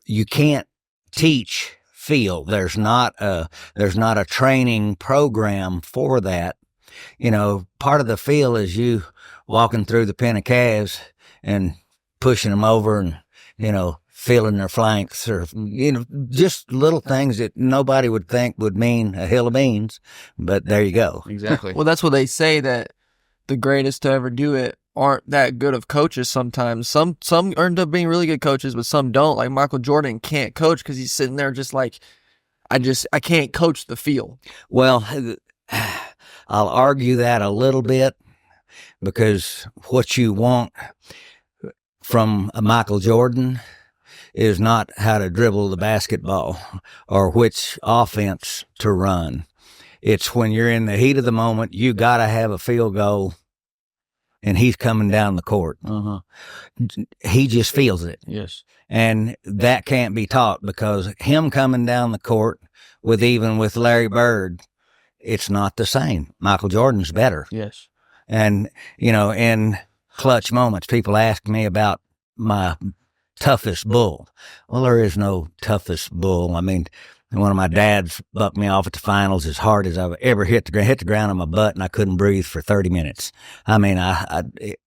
you can't teach feel. There's not a training program for that. Part of the feel is you walking through the pen of calves and pushing them over and, feeling their flanks, or, just little things that nobody would think would mean a hill of beans, but there you go. Exactly. Well, that's what they say, that the greatest to ever do it aren't that good of coaches sometimes. Some end up being really good coaches, but some don't. Like Michael Jordan can't coach because he's sitting there just like, I can't coach the feel. Well, I'll argue that a little bit, because what you want from a Michael Jordan is not how to dribble the basketball or which offense to run. It's when you're in the heat of the moment, you got to have a field goal, and he's coming down the court. Uh-huh. He just feels it. Yes. And that can't be taught, because him coming down the court with Larry Bird, it's not the same. Michael Jordan's better. Yes. And, in clutch moments, people ask me about my toughest bull. Well, there is no toughest bull. I mean, one of my dads bucked me off at the finals as hard as I've ever hit the ground on my butt, and I couldn't breathe for 30 minutes. I mean,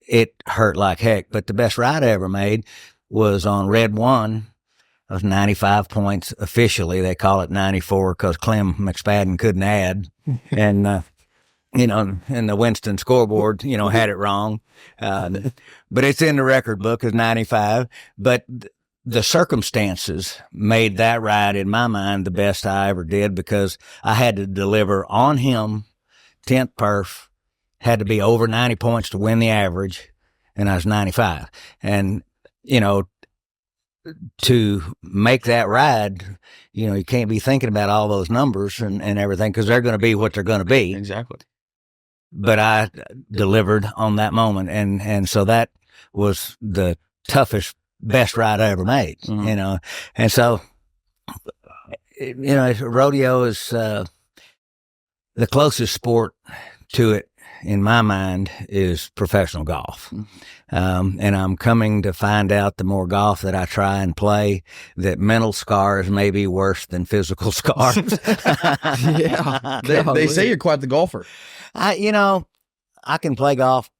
it hurt like heck. But the best ride I ever made was on Red One. It was 95 points officially. They call it 94 because Clem McSpadden couldn't add. And, and the Winston scoreboard, had it wrong. But it's in the record book as 95. But the circumstances made that ride, in my mind, the best I ever did, because I had to deliver on him, 10th perf, had to be over 90 points to win the average, and I was 95. And, to make that ride, you can't be thinking about all those numbers and everything, because they're going to be what they're going to be. Exactly. But I delivered on that moment. And so that was the toughest, best ride I ever made, Mm-hmm. And so, rodeo is, the closest sport to it, in my mind, is professional golf. And I'm coming to find out, the more golf that I try and play, that mental scars may be worse than physical scars. Yeah. They say you're quite the golfer. I can play golf,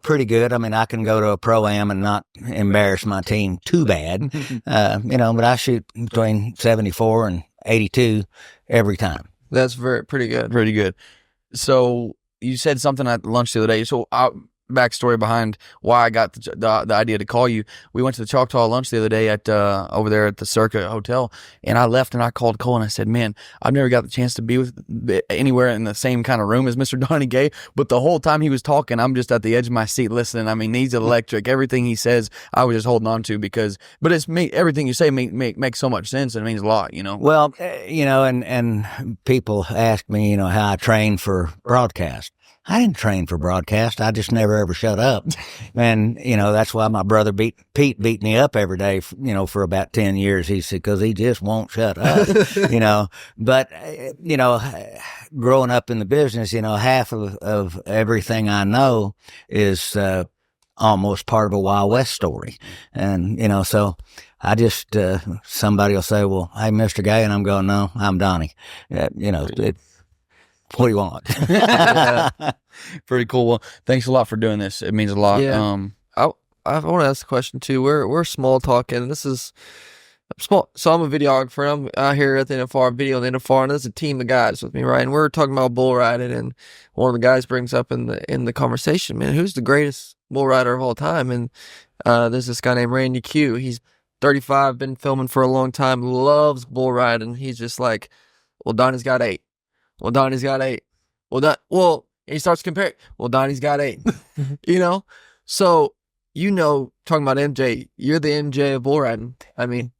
pretty good. I mean, I can go to a pro-am and not embarrass my team too bad, but I shoot between 74 and 82 every time. That's pretty good. Pretty good. So you said something at lunch the other day. So backstory behind why I got the idea to call you. We went to the Choctaw lunch the other day at over there at the Circa Hotel, and I left and I called Cole and I said, man, I've never got the chance to be with anywhere in the same kind of room as Mr. Donnie Gay, but the whole time he was talking, I'm just at the edge of my seat listening. I mean, he's electric. Everything he says, I was just holding on to but it's everything you say makes so much sense and it means a lot, Well, and people ask me, how I train for broadcast. I didn't train for broadcast. I just never ever shut up. And, that's why my brother Pete beat me up every day, for about 10 years. He said, because he just won't shut up, But, growing up in the business, half of everything I know is almost part of a Wild West story. And, so I just, somebody will say, well, hey, Mr. Gay. And I'm going, no, I'm Donnie. What do you want? Pretty cool. Well, thanks a lot for doing this. It means a lot. Yeah. I want to ask a question too. We're small talking. This is small. So I'm a videographer. I'm out here at the NFR, video the NFR, and there's a team of guys with me, right? And we're talking about bull riding, and one of the guys brings up in the conversation, man, who's the greatest bull rider of all time? And there's this guy named Randy Q. He's 35, been filming for a long time, loves bull riding. He's just like, well, Donnie's got 8. Well, Donnie's got 8. Well, he starts comparing. Well, Donnie's got 8. So, talking about MJ, you're the MJ of bull riding. I mean,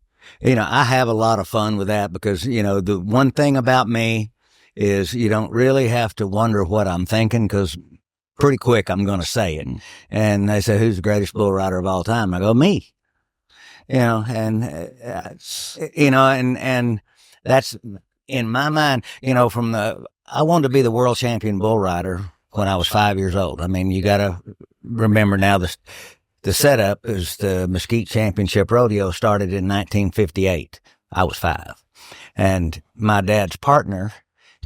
I have a lot of fun with that because, the one thing about me is you don't really have to wonder what I'm thinking because pretty quick I'm going to say it. And they say, who's the greatest bull rider of all time? I go, me. And that's in my mind, I wanted to be the world champion bull rider when I was 5 years old. I mean, you got to remember now the setup is the Mesquite Championship Rodeo started in 1958. I was 5. And my dad's partner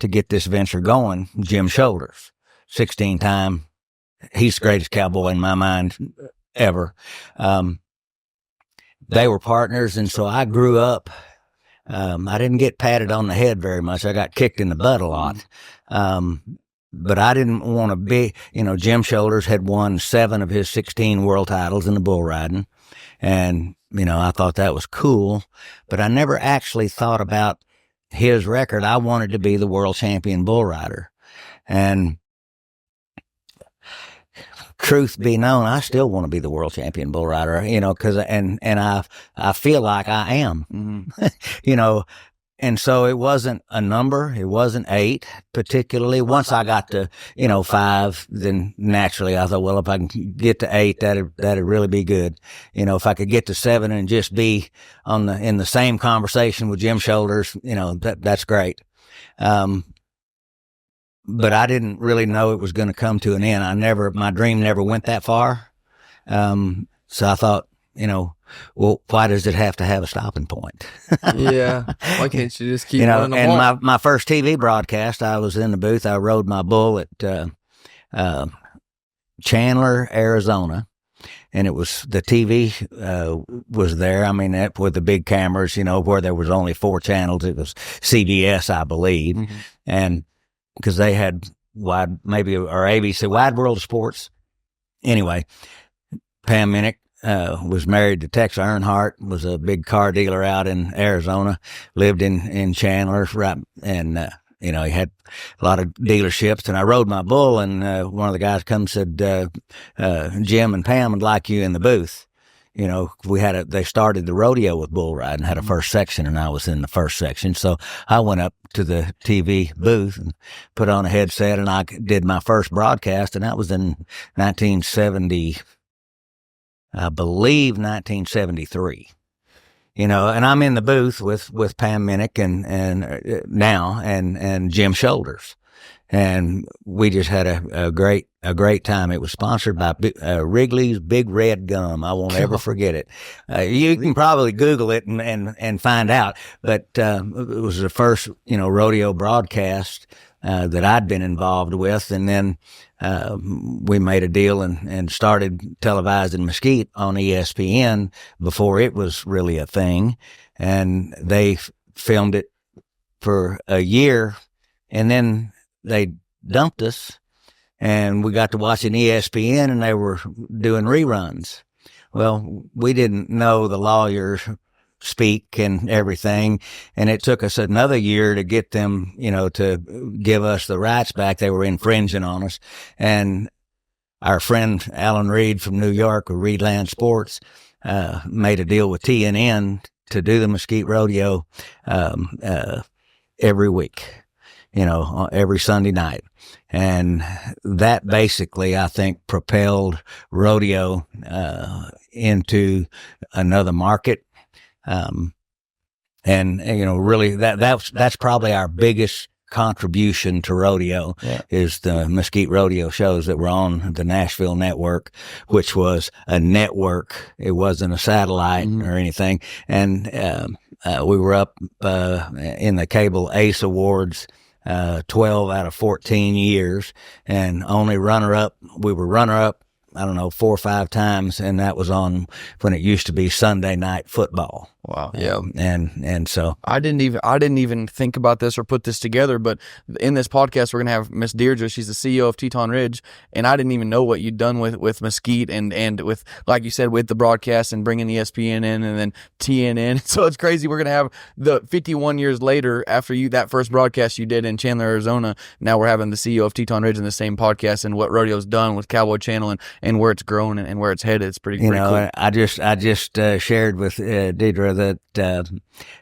to get this venture going, Jim Shoulders, 16-time. He's the greatest cowboy in my mind ever. They were partners. And so I grew up. I didn't get patted on the head very much. I got kicked in the butt a lot. But I didn't want to be, Jim Shoulders had won 7 of his 16 world titles in the bull riding. And, I thought that was cool, but I never actually thought about his record. I wanted to be the world champion bull rider. And truth be known, I still want to be the world champion bull rider, cause, and I feel like I am, and so it wasn't a number. It wasn't 8 particularly. Once I got to, 5, then naturally I thought, well, if I can get to 8, that'd really be good. If I could get to 7 and just be in the same conversation with Jim Shoulders, that's great. But I didn't really know it was going to come to an end. My dream never went that far. So I thought, well, why does it have to have a stopping point? Yeah. Why can't you just keep running and apart? my first TV broadcast, I was in the booth. I rode my bull at, Chandler, Arizona. And it was, the TV, was there. I mean, with the big cameras, where there was only 4 channels. It was CBS, I believe. Mm-hmm. And, because they had or ABC, Wide World of Sports. Anyway, Pam Minnick was married to Tex Earnhardt, was a big car dealer out in Arizona, lived in Chandler, right? And, he had a lot of dealerships. And I rode my bull, and one of the guys comes and said, Jim and Pam would like you in the booth. They started the rodeo with bull riding, had a first section, and I was in the first section. So I went up to the TV booth and put on a headset, and I did my first broadcast, and that was in 1970, I believe 1973. And I'm in the booth with Pam Minnick and Jim Shoulders. And we just had a great time. It was sponsored by Wrigley's Big Red Gum. I won't ever forget it. You can probably Google it and find out. But it was the first rodeo broadcast that I'd been involved with. And then we made a deal and started televising Mesquite on ESPN before it was really a thing. And they filmed it for a year, and then they dumped us, and we got to watching ESPN, and they were doing reruns. Well, we didn't know the lawyers speak and everything, and it took us another year to get them, to give us the rights back. They were infringing on us. And our friend Alan Reed from New York, with Reedland Sports, made a deal with TNN to do the Mesquite Rodeo every week, every Sunday night. And that basically, I think, propelled rodeo into another market. Really that's probably our biggest contribution to rodeo, is the Mesquite Rodeo shows that were on the Nashville network, which was a network. It wasn't a satellite or anything. And we were up in the Cable Ace Awards 12 out of 14 years, and only runner-up. We were runner-up, I don't know, 4 or 5 times, and that was on when it used to be Sunday Night Football. Wow. Yeah. And so I didn't even think about this or put this together, but in this podcast, we're going to have Miss Deirdre. She's the CEO of Teton Ridge. And I didn't even know what you'd done with Mesquite and with, like you said, with the broadcast and bringing ESPN in and then TNN. So it's crazy. We're going to have the 51 years later after that first broadcast you did in Chandler, Arizona. Now we're having the CEO of Teton Ridge in the same podcast, and what rodeo's done with Cowboy Channel and where it's grown and where it's headed. It's pretty cool. I just shared with Deirdre that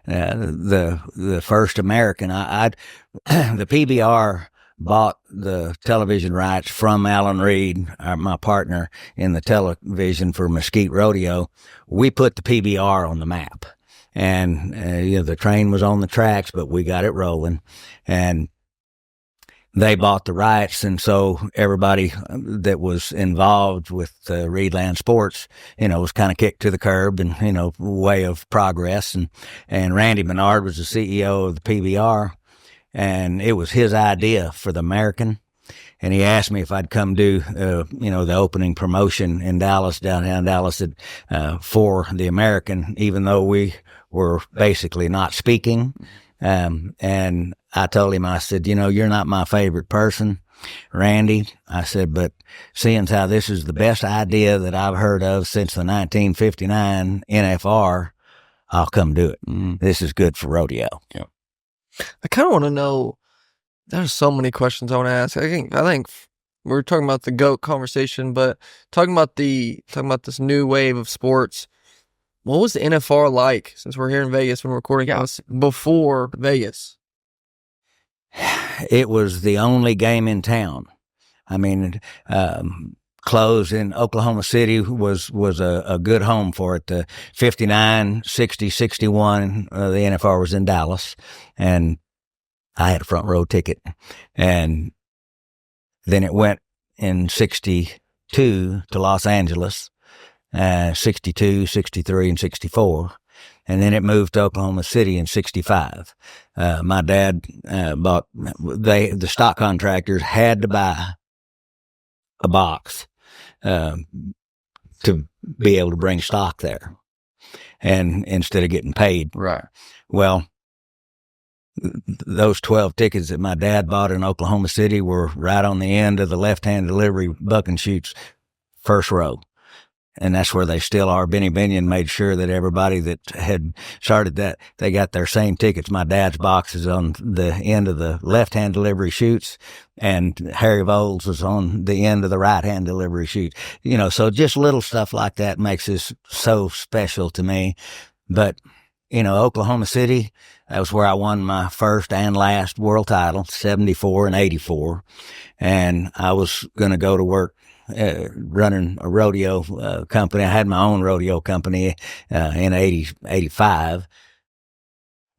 the first American, the PBR bought the television rights from Alan Reed, my partner in the television for Mesquite Rodeo. We put the PBR on the map, and the train was on the tracks, but we got it rolling, and they bought the rights. And so everybody that was involved with Reedland Sports, was kind of kicked to the curb and, way of progress. And Randy Menard was the CEO of the PBR, and it was his idea for the American. And he asked me if I'd come do, the opening promotion in Dallas, downtown Dallas, for the American, even though we were basically not speaking. And I told him, I said, you're not my favorite person, Randy. I said, but seeing how this is the best idea that I've heard of since the 1959 NFR, I'll come do it. This is good for rodeo. Yeah. I kind of want to know, there's so many questions I want to ask. I think we're talking about the GOAT conversation, but talking about this new wave of sports. What was the NFR like, since we're here in Vegas when we're recording this, before Vegas? It was the only game in town. I mean, closed in Oklahoma City was a good home for it. 59, 60, 61, the NFR was in Dallas, and I had a front row ticket. And then it went in 62 to Los Angeles. 62, 63, and 64. And then it moved to Oklahoma City in 65. My dad the stock contractors had to buy a box to be able to bring stock there, and instead of getting paid. Right. Well, those 12 tickets that my dad bought in Oklahoma City were right on the end of the left-hand delivery buck and shoots, first row. And that's where they still are. Benny Binion made sure that everybody that had started that, they got their same tickets. My dad's box is on the end of the left-hand delivery chutes, and Harry Voles was on the end of the right-hand delivery chute. So just little stuff like that makes this so special to me. But, Oklahoma City, that was where I won my first and last world title, 74 and 84. And I was going to go to work running a rodeo company. I had my own rodeo company in 85,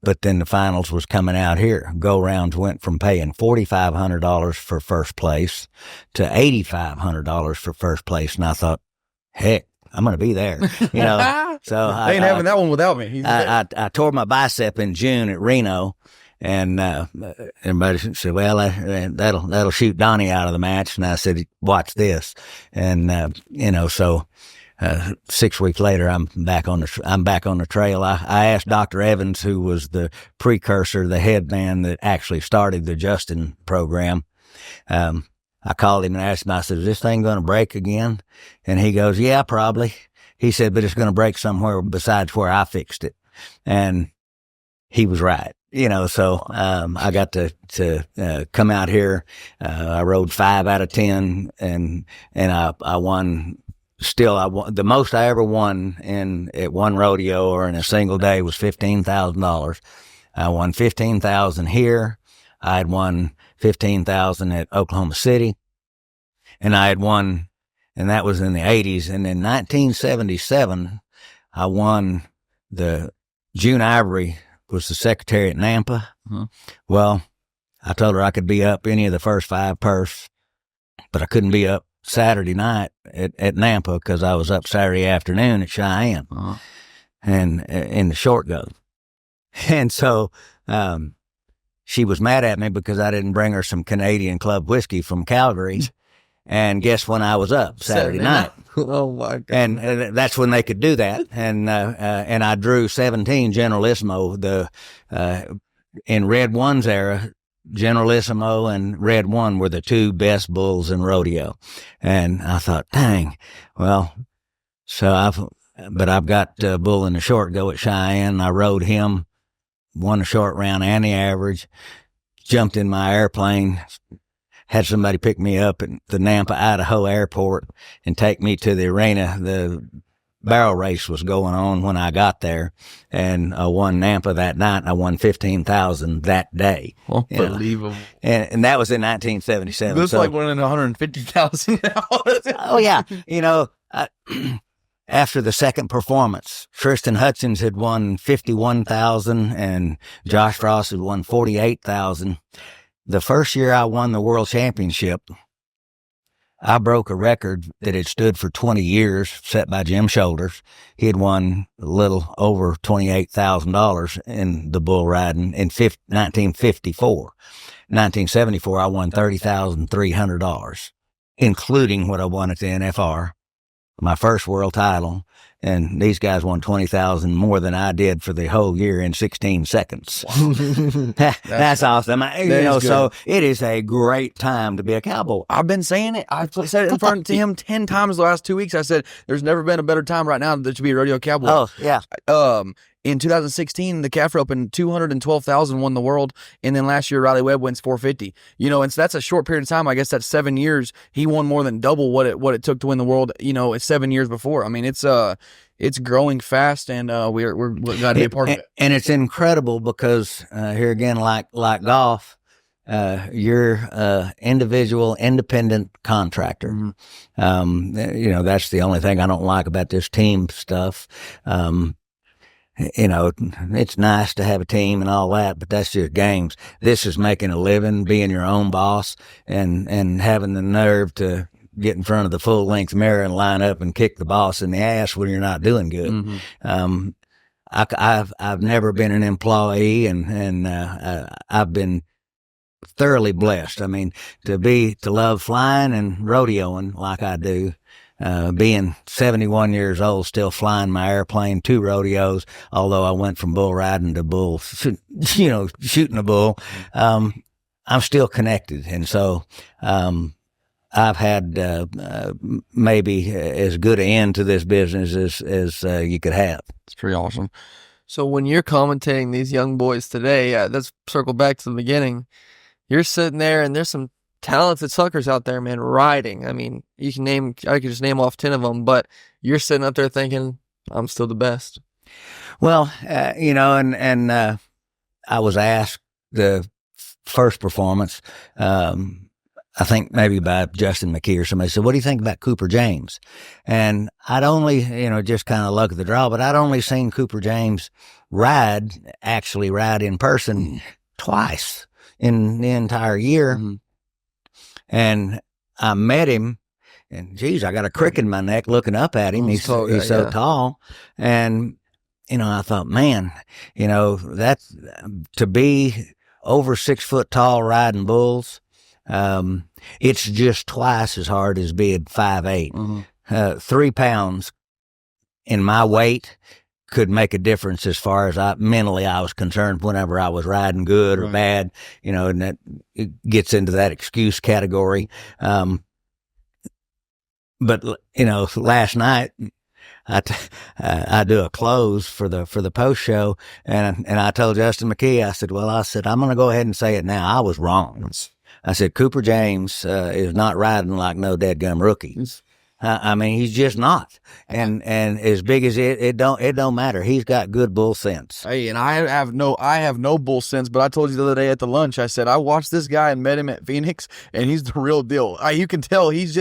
but then the finals was coming out here. Go rounds went from paying $4,500 for first place to $8,500 for first place, and I thought, heck, I'm going to be there. So they ain't having that one without me. I tore my bicep in June at Reno, And everybody said, well, that'll shoot Donnie out of the match. And I said, watch this. And, so 6 weeks later, I'm back on the trail. I asked Dr. Evans, who was the precursor, the head man that actually started the Justin program. I called him and asked him, I said, is this thing going to break again? And he goes, yeah, probably. He said, but it's going to break somewhere besides where I fixed it. And he was right. So I got to come out here. I rode 5 out of 10, and I won. Still, I won the most I ever won at one rodeo or in a single day was $15,000. I won $15,000 here. I had won $15,000 at Oklahoma City, and I had won, and that was in the 80s. And in 1977, I won the June Ivory. Was the secretary at Nampa. Uh-huh. Well, I told her I could be up any of the first 5 purse, but I couldn't be up Saturday night at Nampa because I was up Saturday afternoon at Cheyenne, uh-huh. and in the short go. And so she was mad at me because I didn't bring her some Canadian Club whiskey from Calgary. And guess when I was up? Saturday night. Oh my God. And that's when they could do that. And I drew 17 Generalissimo. In Red One's era, Generalissimo and Red One were the 2 best bulls in rodeo. And I thought, dang, well, so I've got a bull in the short go at Cheyenne. I rode him, won the short round and the average, jumped in my airplane, had somebody pick me up at the Nampa, Idaho airport and take me to the arena. The barrel race was going on when I got there, and I won Nampa that night. And I won $15,000 that day. Unbelievable. And that was in 1977. This is like winning $150,000 now. Oh yeah. After the second performance, Tristan Hutchins had won $51,000 and Josh Frost had won $48,000. The first year I won the world championship, I broke a record that had stood for 20 years, set by Jim Shoulders. He had won a little over $28,000 in the bull riding in 1954. 1974, I won $30,300, including what I won at the NFR, my first world title. And these guys won $20,000 more than I did for the whole year in 16 seconds. That's awesome. So it is a great time to be a cowboy. I've been saying it. I've said it in front of him 10 times the last 2 weeks. I said, there's never been a better time right now to be a rodeo cowboy. Oh, yeah. In 2016, the Calf Open, $212,000 won the world, and then last year Riley Webb wins $450. And so that's a short period of time. I guess that's 7 years. He won more than double what it took to win the world. It's 7 years before. I mean, it's growing fast, and we're glad to be a part of it. And it's incredible because here again, like golf, you're individual, independent contractor. Mm-hmm. That's the only thing I don't like about this team stuff. It's nice to have a team and all that, but that's just games. This is making a living, being your own boss, and having the nerve to get in front of the full length mirror and line up and kick the boss in the ass when you're not doing good. Mm-hmm. I've never been an employee, and I've been thoroughly blessed. I mean, to love flying and rodeoing like I do. Being 71 years old, still flying my airplane 2 rodeos, although I went from bull riding to bull, shooting a bull, I'm still connected. And so, I've had, maybe as good an end to this business as you could have. It's pretty awesome. So when you're commentating these young boys today, let's circle back to the beginning. You're sitting there and there's some talented suckers out there, man, riding. I mean, I could just name off 10 of them, but you're sitting up there thinking, I'm still the best. Well, and I was asked the first performance, I think maybe by Justin McKee or somebody said, what do you think about Cooper James? And I'd only, just kind of luck of the draw, but I'd only seen Cooper James actually ride in person twice in the entire year. Mm-hmm. And I met him, and geez, I got a crick in my neck looking up at him. He's so tall. And, I thought, man, that's to be over 6 foot tall riding bulls, it's just twice as hard as being 5'8". 3 pounds in my weight could make a difference as far as mentally I was concerned whenever I was riding good or bad, and that it gets into that excuse category. But last night I do a close for the post show, and I told Justin McKee, I said, I'm going to go ahead and say it now. I was wrong. I said, Cooper James is not riding like no deadgum rookie. I mean, he's just not. And as big as it don't matter. He's got good bull sense. Hey, and I have no bull sense, but I told you the other day at the lunch, I said, I watched this guy and met him at Phoenix, and he's the real deal. You can tell he's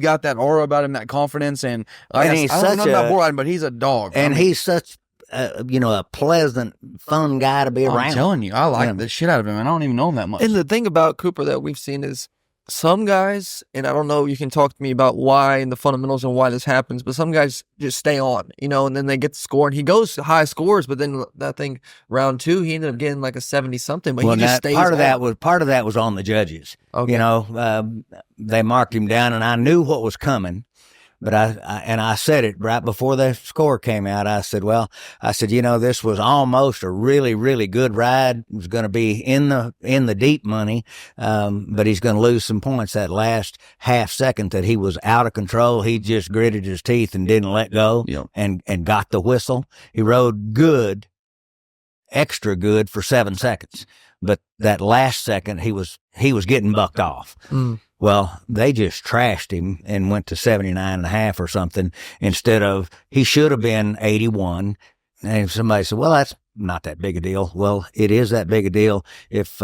got that aura about him, that confidence, and he's I don't know about bull riding, but he's a dog. And he's such a pleasant, fun guy to be around. I'm telling you, I like the shit out of him, and I don't even know him that much. And the thing about Cooper that we've seen is some guys, and I don't know, you can talk to me about why and the fundamentals and why this happens, but some guys just stay on, and then they get the score, and he goes high scores, but then that thing, round 2, he ended up getting like a 70-something, but he just stays part of on. that was on the judges. Okay. They marked him down, and I knew what was coming. But I said it right before the score came out. I said, this was almost a really, really good ride. It was going to be in the deep money, but he's going to lose some points that last half second that he was out of control. He just gritted his teeth and didn't let go and got the whistle. He rode good, extra good for 7 seconds. But that last second, he was getting bucked off. Well, they just trashed him and went to 79.5 or something instead of, he should have been 81. And somebody said, that's not that big a deal. Well, it is that big a deal if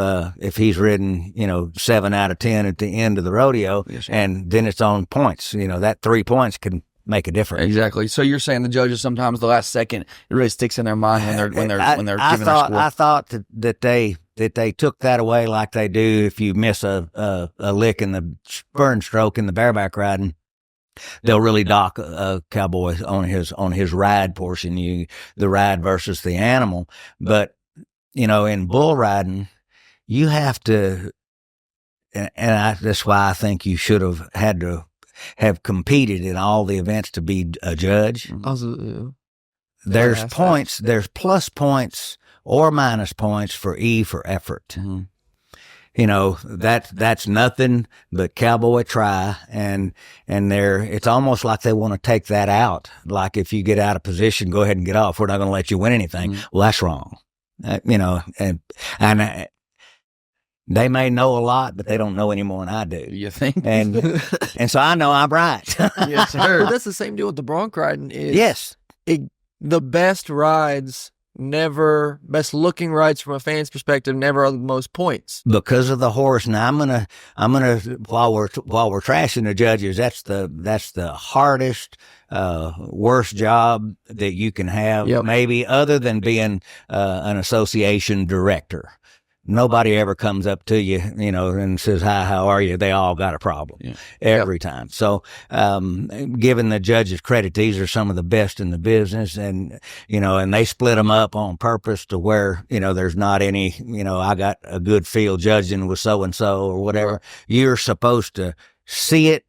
he's ridden, 7 out of 10 at the end of the rodeo, and then it's on points. That 3 points can make a difference. Exactly. So you're saying the judges sometimes the last second, it really sticks in their mind when they're giving their score. I thought that they took that away like they do if you miss a lick in the spurn stroke in the bareback riding. They'll really dock a cowboy on his ride portion, the ride versus the animal. But in bull riding, you have to, that's why I think you should have had to have competed in all the events to be a judge. There's points, there's plus points or minus points for for effort. That's nothing but cowboy try, and it's almost like they want to take that out. Like if you get out of position, go ahead and get off. We're not going to let you win anything. Well, that's wrong. And they may know a lot, but they don't know any more than I do. You think? And so I know I'm right. Yes, sir. But that's the same deal with the bronc riding. Yes. The best rides best looking rides from a fan's perspective never are the most points because of the horse. Now I'm gonna while we're trashing the judges, that's the hardest, worst job that you can have, maybe other than being an association director. Nobody ever comes up to you, and says, hi, how are you? They all got a problem every time. So, giving the judges credit, these are some of the best in the business, and they split them up on purpose to where, there's not any, I got a good field judging with so-and-so or whatever. Right. You're supposed to see it,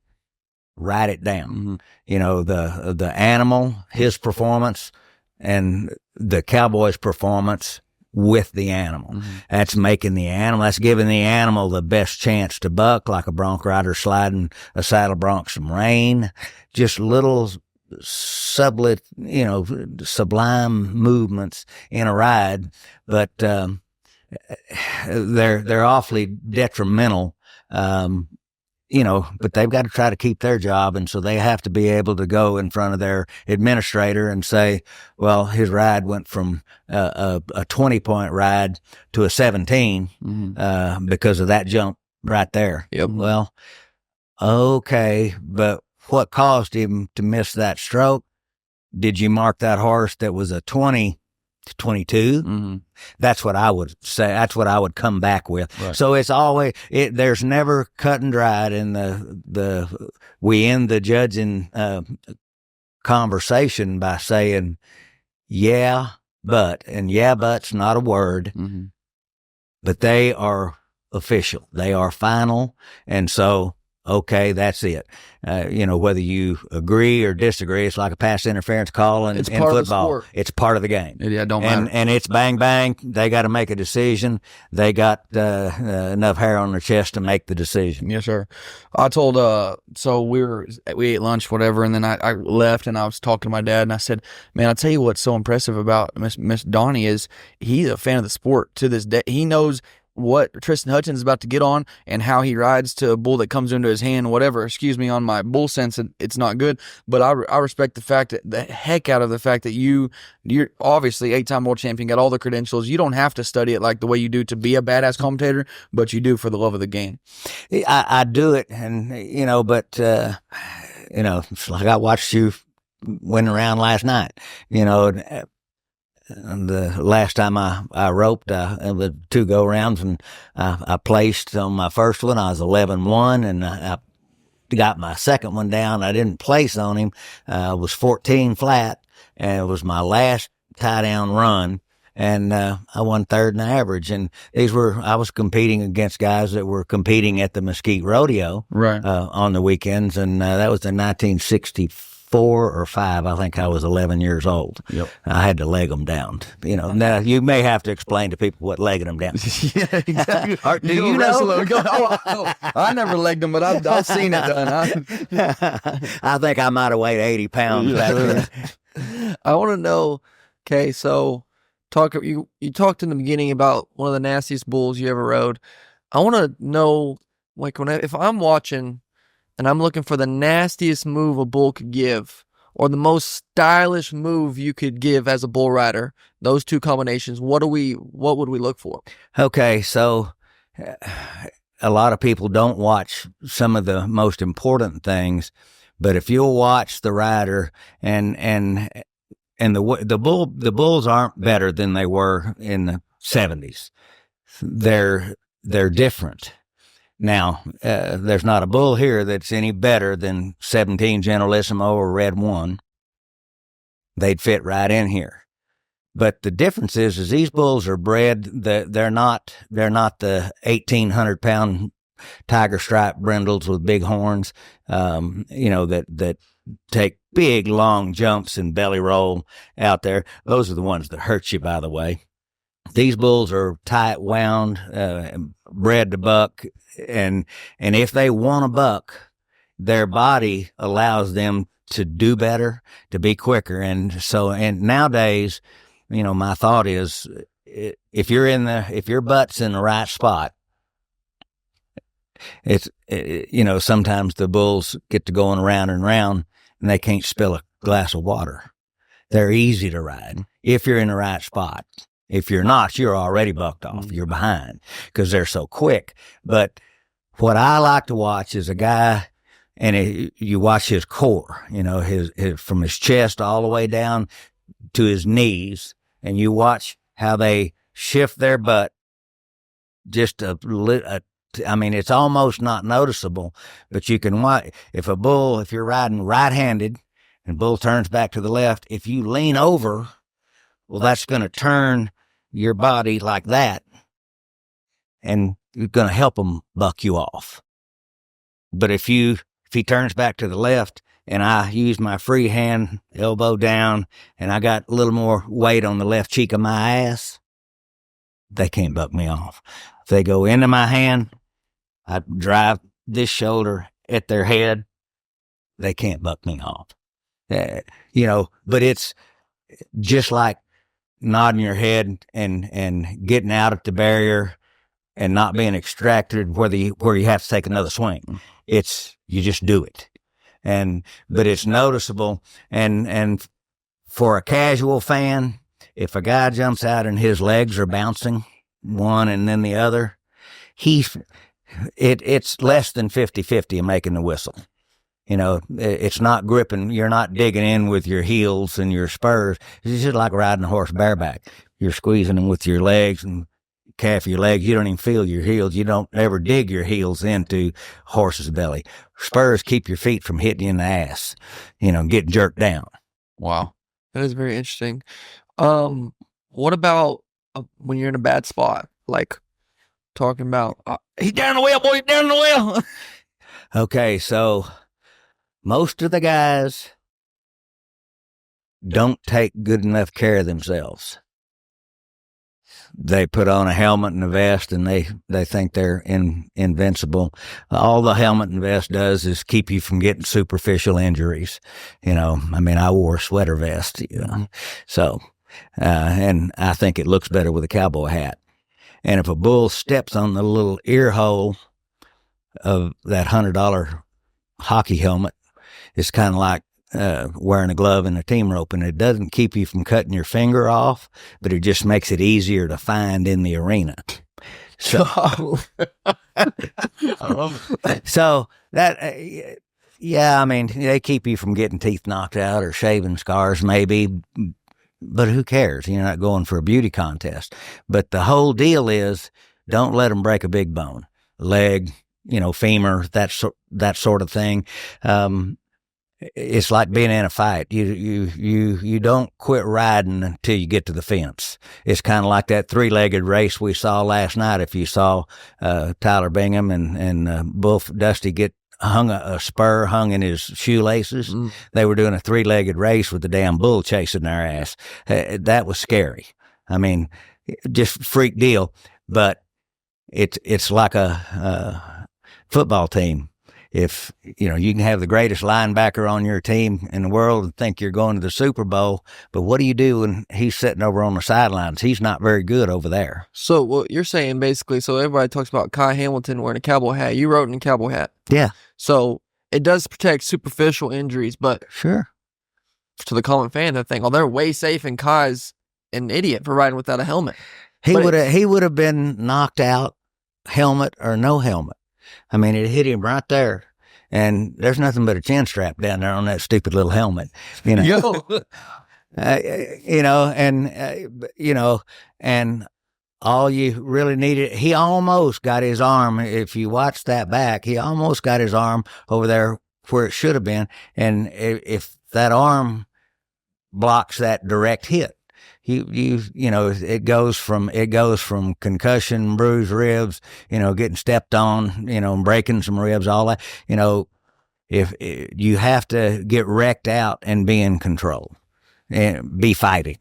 write it down. The animal, his performance, and the cowboy's performance with the animal. That's making the animal, that's giving the animal the best chance to buck, like a bronc rider sliding a saddle bronc some rein. Just little sublime movements in a ride, but they're awfully detrimental. But they've got to try to keep their job. And so they have to be able to go in front of their administrator and say, well, his ride went from a 20-point ride to a 17 because of that jump right there. Yep. Well, okay, but what caused him to miss that stroke? Did you mark that horse that was a 20 to 22? That's what I would say. That's what I would come back with. Right. So it's always, there's never cut and dried in we end the judging conversation by saying, yeah, but, and yeah, but's not a word. but they are official. They are final. And so, okay, that's it. Whether you agree or disagree, it's like a pass interference call in It's part of the football. sport. It's part of the game. Yeah, it don't matter. And it's bang, bang. They got to make a decision. They got enough hair on their chest to make the decision. Yes, sir. I told, so we ate lunch, whatever, and then I left and I was talking to my dad and I said, man, I'll tell you what's so impressive about Miss Donnie is he's a fan of the sport to this day. He knows what Tristan Hutchins is about to get on and how he rides to a bull that comes into his hand, whatever. Excuse me on my bull sense, it's not good. But I respect the heck out of the fact that you're obviously 8-time world champion, got all the credentials. You don't have to study it like the way you do to be a badass commentator, but you do for the love of the game. I do it, and it's like I watched you win around last night. The last time I roped, it was 2 go-rounds, and I placed on my first one. I was 11-1, and I got my second one down. I didn't place on him. I was 14 flat, and it was my last tie-down run, and I won third in the average. And I was competing against guys that were competing at the Mesquite Rodeo Right. On the weekends, and that was in 1964 or 5. I think I was 11 years old. Yep. I had to leg them down. Now you may have to explain to people what legging them down. Yeah, exactly. Do you know? I never legged them, but I've seen it done. I think I might have weighed 80 pounds back then. I want to know. Okay, so you talked in the beginning about one of the nastiest bulls you ever rode. I want to know, like, if I'm watching and I'm looking for the nastiest move a bull could give, or the most stylish move you could give as a bull rider, those two combinations, what would we look for? Okay, so a lot of people don't watch some of the most important things, but if you'll watch the rider and the bulls aren't better than they were in the 70s. They're different. Now, there's not a bull here that's any better than 17 Generalissimo or Red One. They'd fit right in here. But the difference is these bulls are bred. They're not the 1,800-pound tiger stripe brindles with big horns. That take big long jumps and belly roll out there. Those are the ones that hurt you, by the way. These bulls are tight wound, bred to buck. And if they want to buck, their body allows them to do better, to be quicker. And nowadays, my thought is, if your butt's in the right spot, sometimes the bulls get to going around and around and they can't spill a glass of water. They're easy to ride if you're in the right spot. If you're not, you're already bucked off. You're behind because they're so quick. But what I like to watch is a guy, and you watch his core, his from his chest all the way down to his knees, and you watch how they shift their butt just it's almost not noticeable, but you can watch. If you're riding right-handed and bull turns back to the left, if you lean over, well, that's going to turn your body like that, and you're going to help him buck you off. But if he turns back to the left and I use my free hand, elbow down, and I got a little more weight on the left cheek of my ass, they can't buck me off. If they go into my hand, I drive this shoulder at their head, they can't buck me off. But it's just like nodding your head and getting out at the barrier and not being extracted where you have to take another swing. You just do it. But it's noticeable. And for a casual fan, if a guy jumps out and his legs are bouncing one and then the other, it's less than 50-50 in making the whistle. It's not gripping. You're not digging in with your heels and your spurs. It's just like riding a horse bareback. You're squeezing them with your legs and calf of your legs. You don't even feel your heels. You don't ever dig your heels into horse's belly. Spurs keep your feet from hitting you in the ass, getting jerked down. Wow. That is very interesting. What about when you're in a bad spot? Like, talking about? He's down the well, boy. He's down the well. Okay, so most of the guys don't take good enough care of themselves. They put on a helmet and a vest, and they think they're invincible. All the helmet and vest does is keep you from getting superficial injuries. I wore a sweater vest, So, and I think it looks better with a cowboy hat. And if a bull steps on the little ear hole of that $100 hockey helmet, it's kind of like wearing a glove and a team rope, and it doesn't keep you from cutting your finger off, but it just makes it easier to find in the arena. So, so that, they keep you from getting teeth knocked out or shaving scars, maybe, but who cares? You're not going for a beauty contest. But the whole deal is, don't let them break a big bone, leg, femur, that sort of thing. It's like being in a fight. You don't quit riding until you get to the fence. It's kind of like that three-legged race we saw last night. If you saw Tyler Bingham and Bull Dusty get a spur hung in his shoelaces, they were doing a three-legged race with the damn bull chasing their ass. That was scary. Just freak deal. But it's like a football team. If, you can have the greatest linebacker on your team in the world and think you're going to the Super Bowl, but what do you do when he's sitting over on the sidelines? He's not very good over there. So what you're saying basically, so everybody talks about Kai Hamilton wearing a cowboy hat. You rode in a cowboy hat. Yeah. So it does protect superficial injuries, but sure, to the common fan, they think, they're way safe, and Kai's an idiot for riding without a helmet. He would have been knocked out, helmet or no helmet. It hit him right there, and there's nothing but a chin strap down there on that stupid little helmet, and all you really needed, he almost got his arm. If you watch that back, he almost got his arm over there where it should have been, and if that arm blocks that direct hit, it goes from concussion, bruised ribs, getting stepped on, breaking some ribs, all that. If you have to get wrecked out and be in control and be fighting.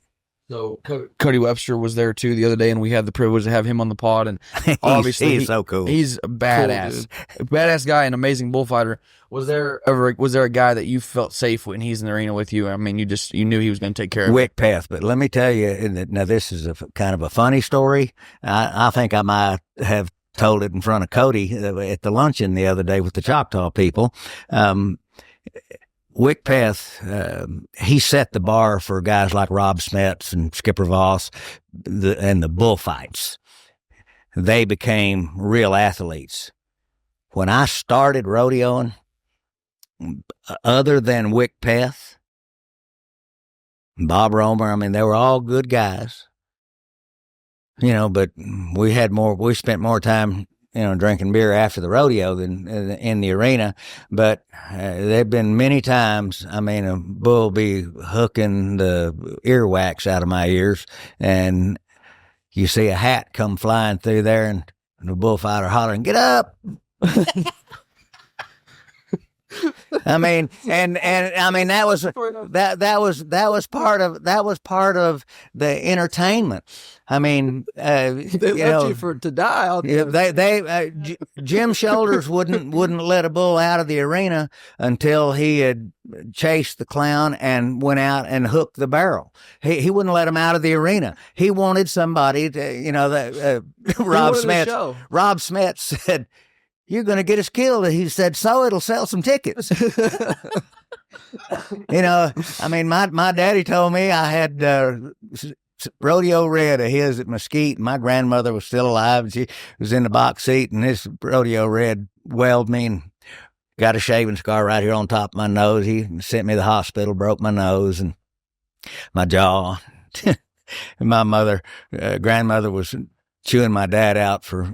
So Cody Webster was there too the other day, and we had the privilege to have him on the pod. And obviously, he's so cool. He's a badass, badass guy, and amazing bullfighter. Was there a guy that you felt safe when he's in the arena with you? You knew he was going to take care of Wick Path. But let me tell you, now this is kind of a funny story. I think I might have told it in front of Cody at the luncheon the other day with the Choctaw people. Wick Path, he set the bar for guys like Rob Smets and Skipper Voss and the bullfights. They became real athletes. When I started rodeoing, other than Wick Path, Bob Romer, they were all good guys, but we spent more time, drinking beer after the rodeo than in the arena. But there've been many times, a bull be hooking the earwax out of my ears, and you see a hat come flying through there, and the bullfighter hollering, "Get up!" that was part of the entertainment. They left you to die out there. Jim Shoulders wouldn't let a bull out of the arena until he had chased the clown and went out and hooked the barrel. He wouldn't let him out of the arena. He wanted somebody to, Rob Smets said, "You're going to get us killed." He said, "So it'll sell some tickets." My daddy told me I had Rodeo Red of his at Mesquite. My grandmother was still alive. She was in the box seat, and this Rodeo Red welled me and got a shaving scar right here on top of my nose. He sent me to the hospital, broke my nose and my jaw. And my grandmother was chewing my dad out for,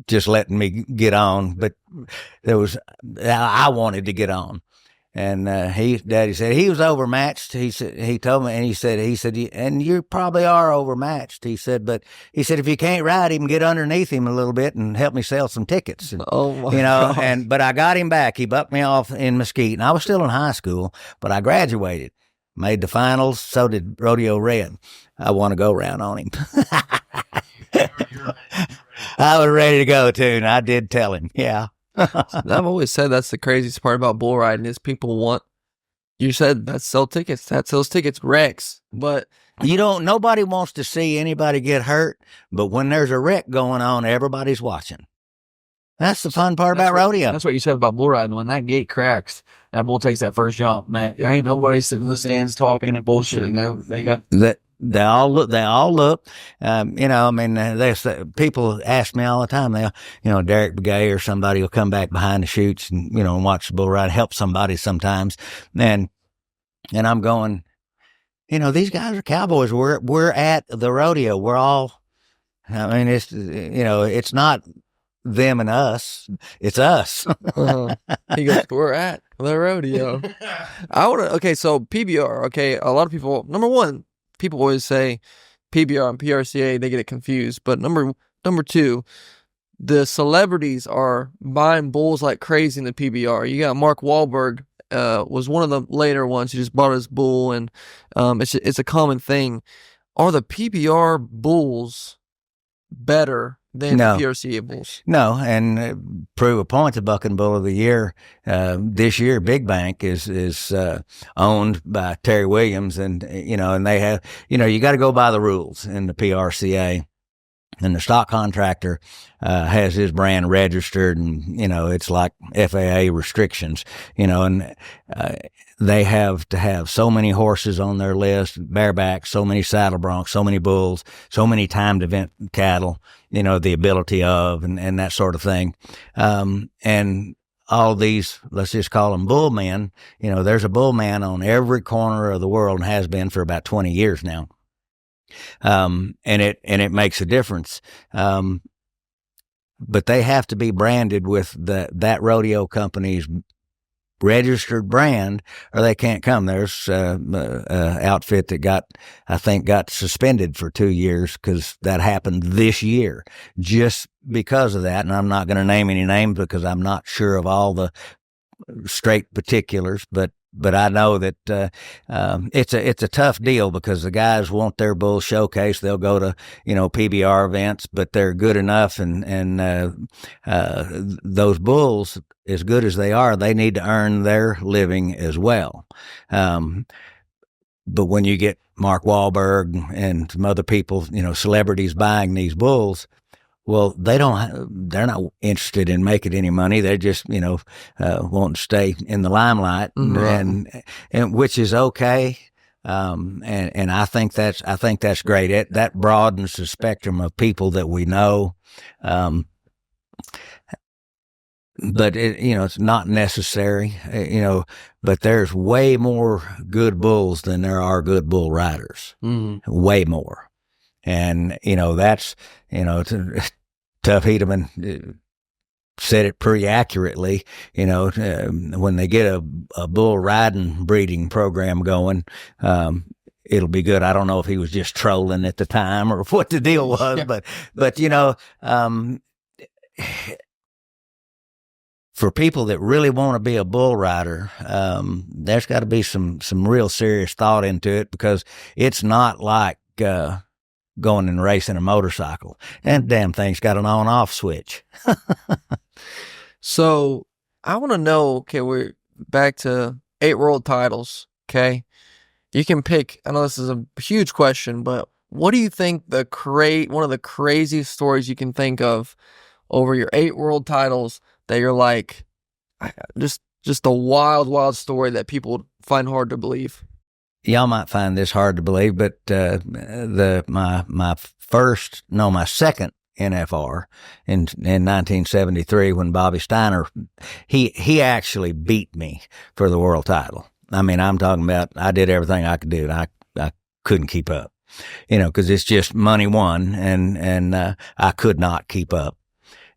just letting me get on. But I wanted to get on. And Daddy said he was overmatched. He told me, and he said, and you probably are overmatched. He said, but he said, if you can't ride him, get underneath him a little bit and help me sell some tickets. And, Oh my gosh. but I got him back. He bucked me off in Mesquite, and I was still in high school, but I graduated, made the finals. So did Rodeo Red. I won a go round on him. I was ready to go too, and I did tell him, yeah. I've always said that's the craziest part about bull riding is people want. You said that sell tickets. That sells tickets, wrecks. But Nobody wants to see anybody get hurt, but when there's a wreck going on, everybody's watching. That's the fun part about rodeo. That's what you said about bull riding. When that gate cracks, that bull takes that first jump, man. There ain't nobody sitting in the stands talking and bullshitting. They got that. They all look. There's people ask me all the time. Derek Gay or somebody will come back behind the chutes and, and watch the bull ride, help somebody sometimes. And I'm going, these guys are cowboys. We're at the rodeo. We're all, it's not them and us. It's us. He goes, we're at the rodeo. So PBR, okay. A lot of people, number one, people always say PBR and PRCA, they get it confused. But number two, the celebrities are buying bulls like crazy in the PBR. You got Mark Wahlberg, was one of the later ones who just bought his bull, and it's a common thing. Are the PBR bulls better than the PRCA bulls? No, and prove a point, the Bucking Bull of the Year this year, Big Bank is owned by Terry Williams, and and they have you got to go by the rules in the PRCA, and the stock contractor has his brand registered, and it's like FAA restrictions, and they have to have so many horses on their list, bareback, so many saddle broncs, so many bulls, so many timed event cattle, the ability of, and that sort of thing. And all these, let's just call them bull men, there's a bull man on every corner of the world and has been for about 20 years now. And it makes a difference. But they have to be branded with that rodeo company's registered brand, or they can't come. There's a outfit that got suspended for 2 years because that happened this year, just because of that. And I'm not going to name any names because I'm not sure of all the straight particulars, but I know that it's a tough deal because the guys want their bull showcased. They'll go to PBR events, but they're good enough, and those bulls, as good as they are, they need to earn their living as well. But when you get Mark Wahlberg and some other people, celebrities buying these bulls, well, they're not interested in making any money. They just, want to stay in the limelight, and which is okay. And I think that's great. That broadens the spectrum of people that we know. But it's not necessary, but there's way more good bulls than there are good bull riders. Mm-hmm. Way more. And, that's, Tough Hedeman said it pretty accurately, when they get a bull riding breeding program going, it'll be good. I don't know if he was just trolling at the time or what the deal was, but for people that really want to be a bull rider, there's got to be some real serious thought into it, because it's not like, going and racing a motorcycle. And damn thing's got an on-off switch. So I want to know, okay, we're back to 8 world titles, okay? You can pick, I know this is a huge question, but what do you think one of the craziest stories you can think of over your 8 world titles that you're like, just a wild, wild story that people find hard to believe? Y'all might find this hard to believe, but my second NFR in 1973, when Bobby Steiner, he actually beat me for the world title. I mean, I'm talking about, I did everything I could do, and I couldn't keep up, because it's just money won, and I could not keep up.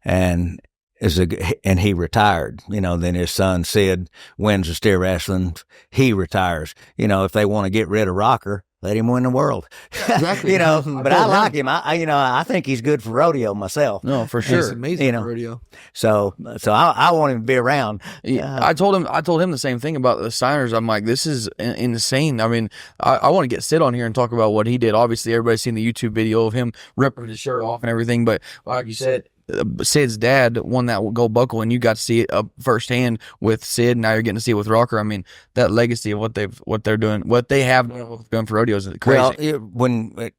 And and he retired. Then his son Sid wins the steer wrestling. He retires. If they want to get rid of Rocker, let him win the world. Exactly. But I like him. I think he's good for rodeo myself. No, for sure. He's amazing for rodeo. So I want him to be around. I told him the same thing about the signers. I'm like, this is insane. I mean, I want to get Sid on here and talk about what he did. Obviously, everybody's seen the YouTube video of him ripping his shirt off and everything. But like you said, Sid's dad won that gold buckle, and you got to see it firsthand with Sid. And now you're getting to see it with Rocker. I mean, that legacy of what they're doing, what they have done for rodeos is crazy. Well, when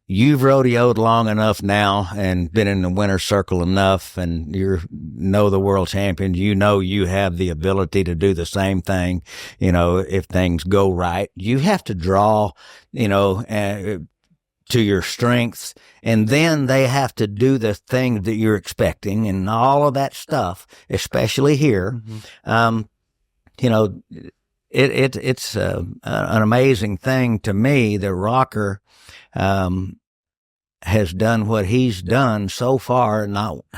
you've rodeoed long enough now and been in the winner's circle enough, and you know the world champions, you have the ability to do the same thing. If things go right, you have to draw, to your strengths, and then they have to do the things that you're expecting and all of that stuff, especially here. It's an amazing thing to me that Rocker has done what he's done so far.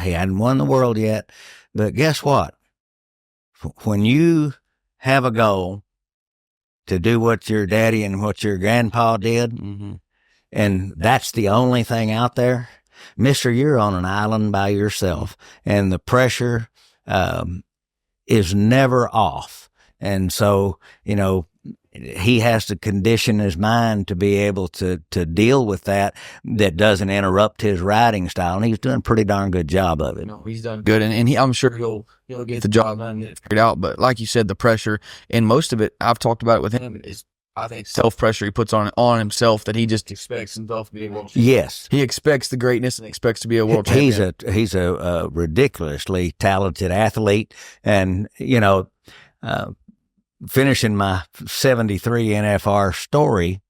He hadn't won the world yet, but guess what? When you have a goal to do what your daddy and what your grandpa did, and that's the only thing out there, mister, you're on an island by yourself, and the pressure is never off. And so, he has to condition his mind to be able to deal with that doesn't interrupt his riding style. And he's doing a pretty darn good job of it. He's done good. And I'm sure he'll get the job done and get it figured out. But like you said, the pressure, and most of it, I've talked about it with him, is I think self-pressure he puts on himself, that he just expects himself to be a world champion. Yes. He expects the greatness and expects to be a world champion. He's a ridiculously talented athlete. And, finishing my 73 NFR story,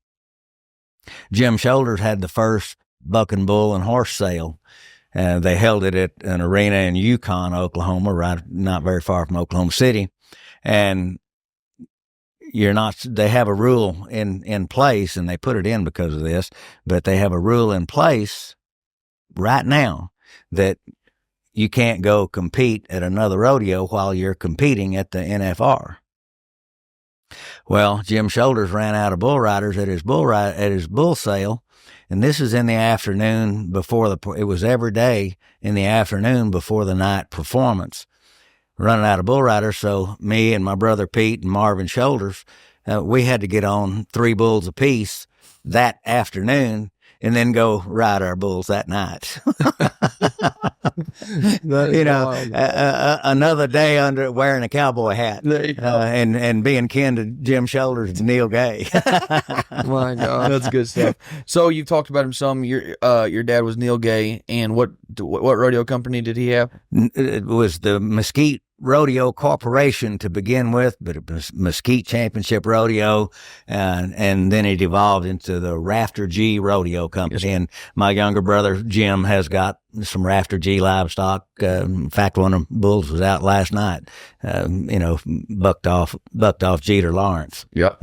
Jim Shoulders had the first buck and bull and horse sale. They held it at an arena in Yukon, Oklahoma, not very far from Oklahoma City. And they have a rule in place, and they put it in because of this, but they have a rule in place right now that you can't go compete at another rodeo while you're competing at the NFR. Well, Jim Shoulders ran out of bull riders at his bull sale, and this is in the afternoon it was every day in the afternoon before the night performance. Running out of bull riders, so me and my brother Pete and Marvin Shoulders, we had to get on 3 bulls apiece that afternoon and then go ride our bulls that night. Another day under wearing a cowboy hat and being kin to Jim Shoulders and Neil Gay. My God, that's good stuff. So you've talked about him some. Your dad was Neil Gay, and what rodeo company did he have? It was the Mesquite Rodeo Corporation to begin with, but it was Mesquite Championship Rodeo, and then it evolved into the Rafter G Rodeo Company. Yes. And my younger brother Jim has got some Rafter G livestock. In fact, one of the bulls was out last night. Bucked off Jeter Lawrence. Yep.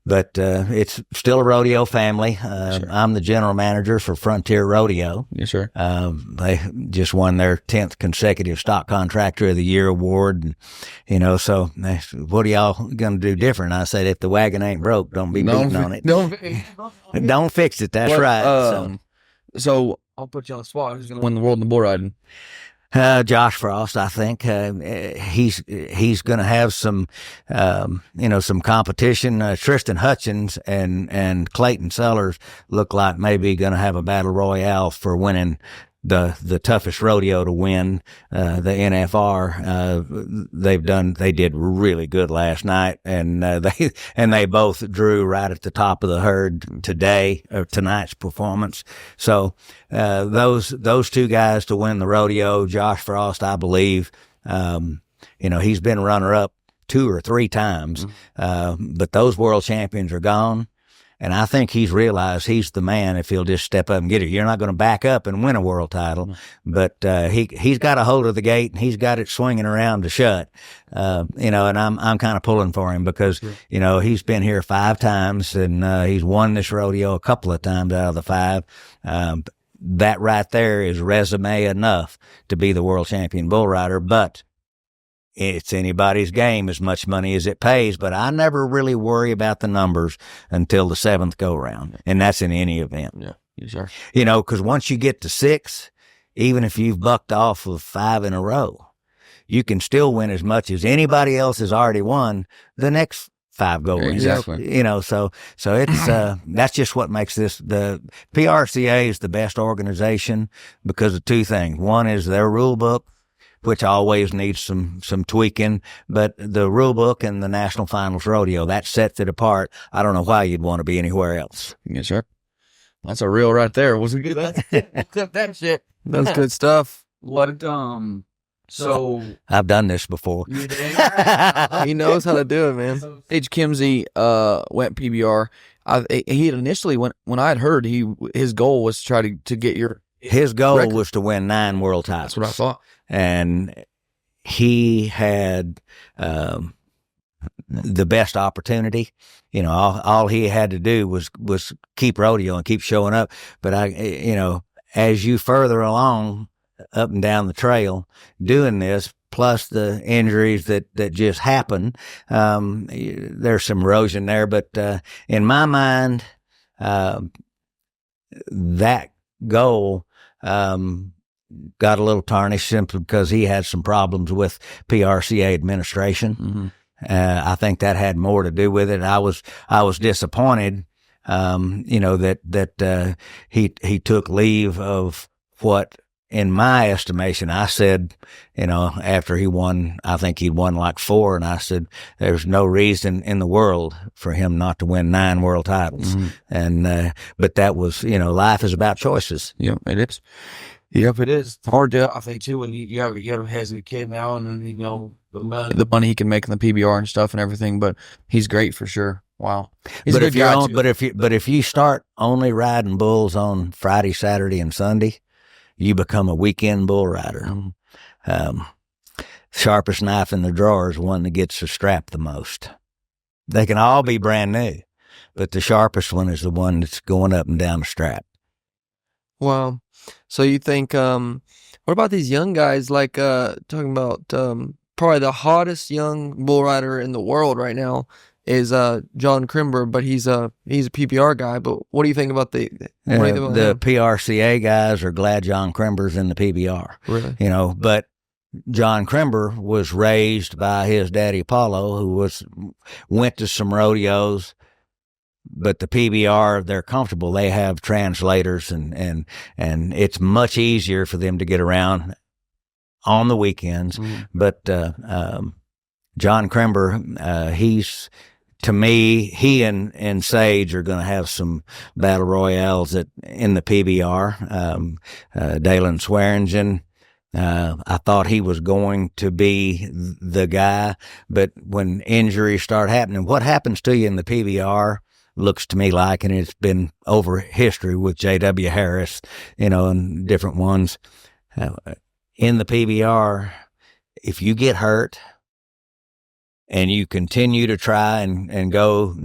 But it's still a rodeo family. Sure. I'm the general manager for Frontier Rodeo. Yes, sir. They just won their 10th consecutive Stock Contractor of the Year award. And, so what are y'all going to do different? I said, if the wagon ain't broke, don't be beating on it. Don't fix it. That's right. So I'll put you on the spot. Who's going to win the world in the bull riding? Josh Frost, I think. He's going to have some competition. Tristan Hutchins and Clayton Sellers look like maybe going to have a battle royale for winning the toughest rodeo to win, the NFR. They did really good last night, and they both drew right at the top of the herd tonight's performance. So, those 2 guys to win the rodeo. Josh Frost, I believe, he's been runner up 2 or 3 times. But those world champions are gone. And I think he's realized he's the man if he'll just step up and get it. You're not going to back up and win a world title, but he's got a hold of the gate and he's got it swinging around to shut. And I'm kind of pulling for him because he's been here 5 times and he's won this rodeo a couple of times out of the 5. that right there is resume enough to be the world champion bull rider. But it's anybody's game, as much money as it pays. But I never really worry about the numbers until the 7th go round, and that's in any event. Yeah, sure. You know, because once you get to 6, even if you've bucked off of 5 in a row, you can still win as much as anybody else has already won the next 5 go rounds. Exactly. You know, so it's that's just what makes this. The PRCA is the best organization because of 2 things. One is their rule book, which always needs some tweaking, but the rule book and the National Finals Rodeo, that sets it apart. I don't know why you'd want to be anywhere else. Yes, sir. That's a reel right there. Was we good? That shit. That's good stuff. What so I've done this before. He knows how to do it, man. Sage Kimsey went PBR. He had initially when I had heard his goal was to try to get your His goal record. was to win 9 world titles. That's what I thought. And he had the best opportunity. You know, all he had to do was keep rodeo and keep showing up. But as you further along up and down the trail doing this, plus the injuries that just happen, there's some erosion there. But in my mind, that goal got a little tarnished simply because he had some problems with PRCA administration. Mm-hmm. I think that had more to do with it. I was disappointed, that he took leave of what, in my estimation, I said, after he won, I think he'd won like 4, and I said, there's no reason in the world for him not to win 9 world titles. Mm-hmm. And, but that was, life is about choices. Yep, it is. Yep, it is. It's hard to, I think, too, when you have a hesitant kid now, and then, the money he can make in the PBR and stuff and everything, but he's great for sure. Wow. He's But a good guy, too. but if you start only riding bulls on Friday, Saturday, and Sunday, you become a weekend bull rider. Sharpest knife in the drawer is one that gets the strap the most. They can all be brand new, but the sharpest one is the one that's going up and down the strap. Wow. So you think, what about these young guys, like talking about probably the hottest young bull rider in the world right now is John Crimber, but he's a PBR guy. But what do you think about the PRCA guys are glad John Crimber's in the PBR. Really? But John Crimber was raised by his daddy Paulo, who went to some rodeos. But the PBR, they're comfortable. They have translators, and it's much easier for them to get around on the weekends. Mm. But John Crimber, to me, he and Sage are going to have some battle royales in the PBR. Dalen Swearingen, I thought he was going to be the guy, but when injuries start happening, what happens to you in the PBR looks to me like, and it's been over history with J.W. Harris, and different ones. In the PBR, if you get hurt and you continue to try and go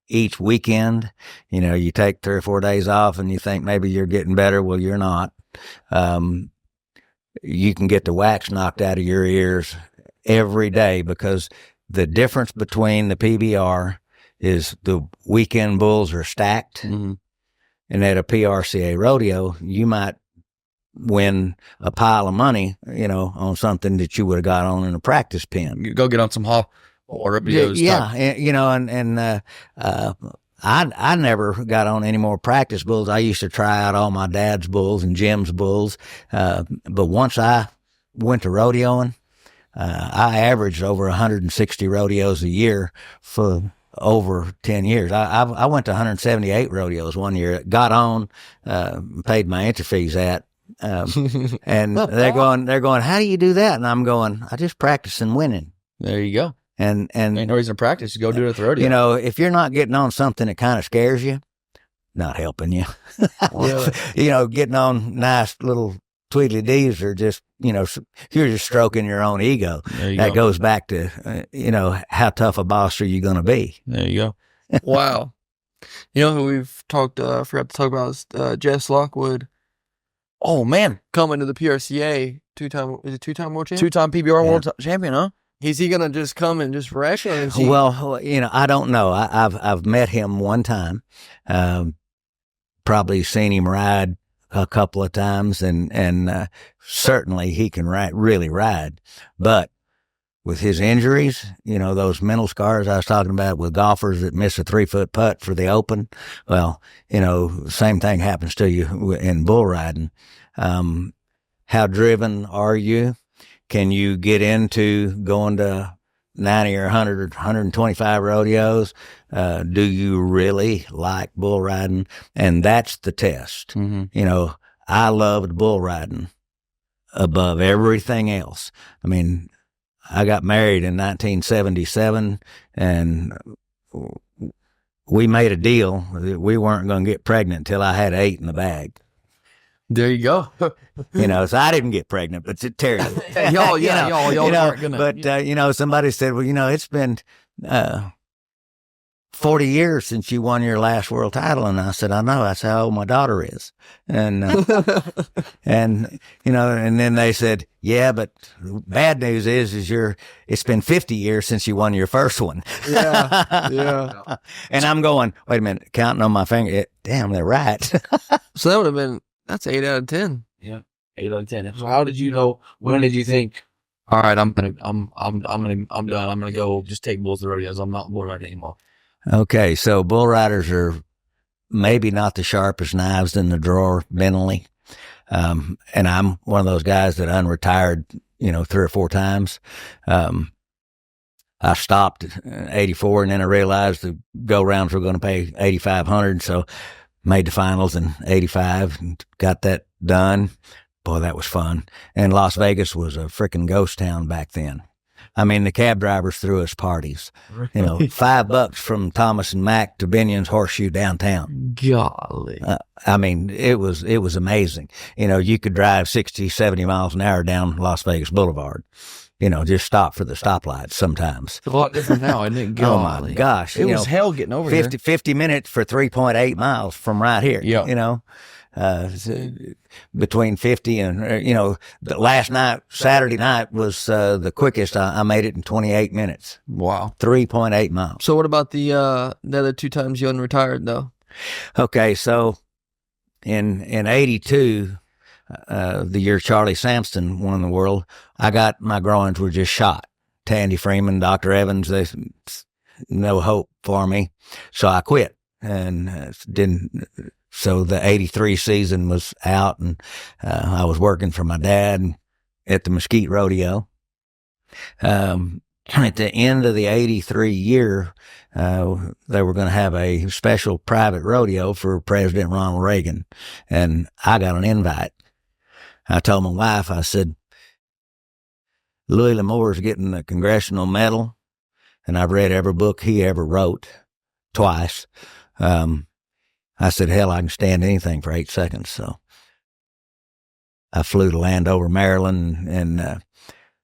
each weekend, you take 3 or 4 days off and you think maybe you're getting better. Well, you're not. You can get the wax knocked out of your ears every day, because the difference between the PBR is the weekend bulls are stacked, mm-hmm. and at a PRCA rodeo, you might win a pile of money, on something that you would have got on in a practice pen. You go get on some hall or rodeos. Yeah, I never got on any more practice bulls. I used to try out all my dad's bulls and Jim's bulls, but once I went to rodeoing, I averaged over 160 rodeos a year for over 10 years. I went to 178 rodeos one year, got on, paid my entry fees at, and they're going, how do you do that? And I'm going, I just practice and winning. There you go. And ain't no reason to practice. You go do it at the rodeo. If you're not getting on something that kind of scares you, not helping you. Really? Getting on nice little Tweedledees are just, you're just stroking your own ego. That goes back to, how tough a boss are you going to be? There you go. Wow. Who we've talked, forgot to talk about is Jess Lockwood. Oh man, coming to the PRCA, two-time world champion? two-time PBR world champion, huh? Is he gonna just come and just wreck? Or is he... Well, I don't know. I've met him one time, probably seen him ride a couple of times, and certainly he can really ride. But with his injuries, those mental scars I was talking about with golfers that miss a 3-foot putt for the Open. Well, same thing happens to you in bull riding. How driven are you? Can you get into going to 90 or 100 or 125 rodeos? Do you really like bull riding? And that's the test. Mm-hmm. I loved bull riding above everything else. I mean, I got married in 1977, and we made a deal that we weren't going to get pregnant until I had 8 in the bag. There you go. So I didn't get pregnant, but Terry. y'all weren't gonna. But somebody said, well, it's been 40 years since you won your last world title, and I said, I know. That's how old my daughter is, and and then they said, yeah, but bad news is it's been 50 years since you won your first one. Yeah. And I'm going, wait a minute, counting on my finger. Damn, they're right. So that would have been. That's 8 out of 10. Yeah, 8 out of 10. So how did you know? When did you think? All right, I'm done. I'm gonna go just take bulls to rodeos. I'm not bull riding anymore. Okay, so bull riders are maybe not the sharpest knives in the drawer mentally, and I'm one of those guys that unretired, 3 or 4 times. I stopped in 84, and then I realized the go rounds were going to pay $8,500, so made the finals in 85 and got that done. Boy, that was fun. And Las Vegas was a freaking ghost town back then. I mean, the cab drivers threw us parties. $5 from Thomas and Mack to Binion's Horseshoe downtown. Golly. I mean, it was amazing. You could drive 60, 70 miles an hour down Las Vegas Boulevard. Just stop for the stoplights sometimes. It's a lot different now, isn't it? Golly. Oh my gosh. It was hell getting over 50 minutes for 3.8 miles from right here. Yeah. Between 50 and, the last night, Saturday night was the quickest. I made it in 28 minutes. Wow. 3.8 miles. So what about the other 2 times you unretired though? Okay. So in 82, the year Charlie Sampson won the world, my groins were just shot. Tandy Freeman, Dr. Evans, they no hope for me. So I quit and so the 83 season was out, and I was working for my dad at the Mesquite Rodeo. At the end of the 83 year, they were going to have a special private rodeo for President Ronald Reagan, and I got an invite. I told my wife, I said, Louis L'Amour's getting the Congressional Medal, and I've read every book he ever wrote twice. I said, hell, I can stand anything for 8 seconds. So I flew to Landover, Maryland, and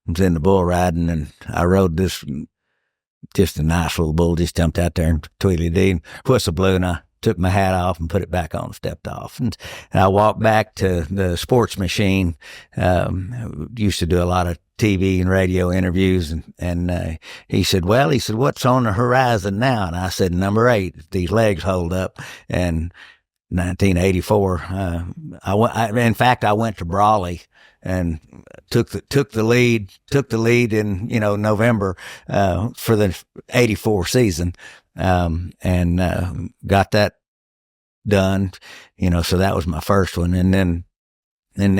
was in the bull riding, and I rode this, just a nice little bull, just jumped out there and tweedly-dee, whistle blew, and I took my hat off and put it back on, stepped off. And I walked back to the sports machine. Used to do a lot of TV and radio interviews. And he said, what's on the horizon now? And I said, number 8, if these legs hold up. And 1984, in fact, I went to Brawley and took the lead in, November, for the 84 season. And got that done, so that was my first one. And then in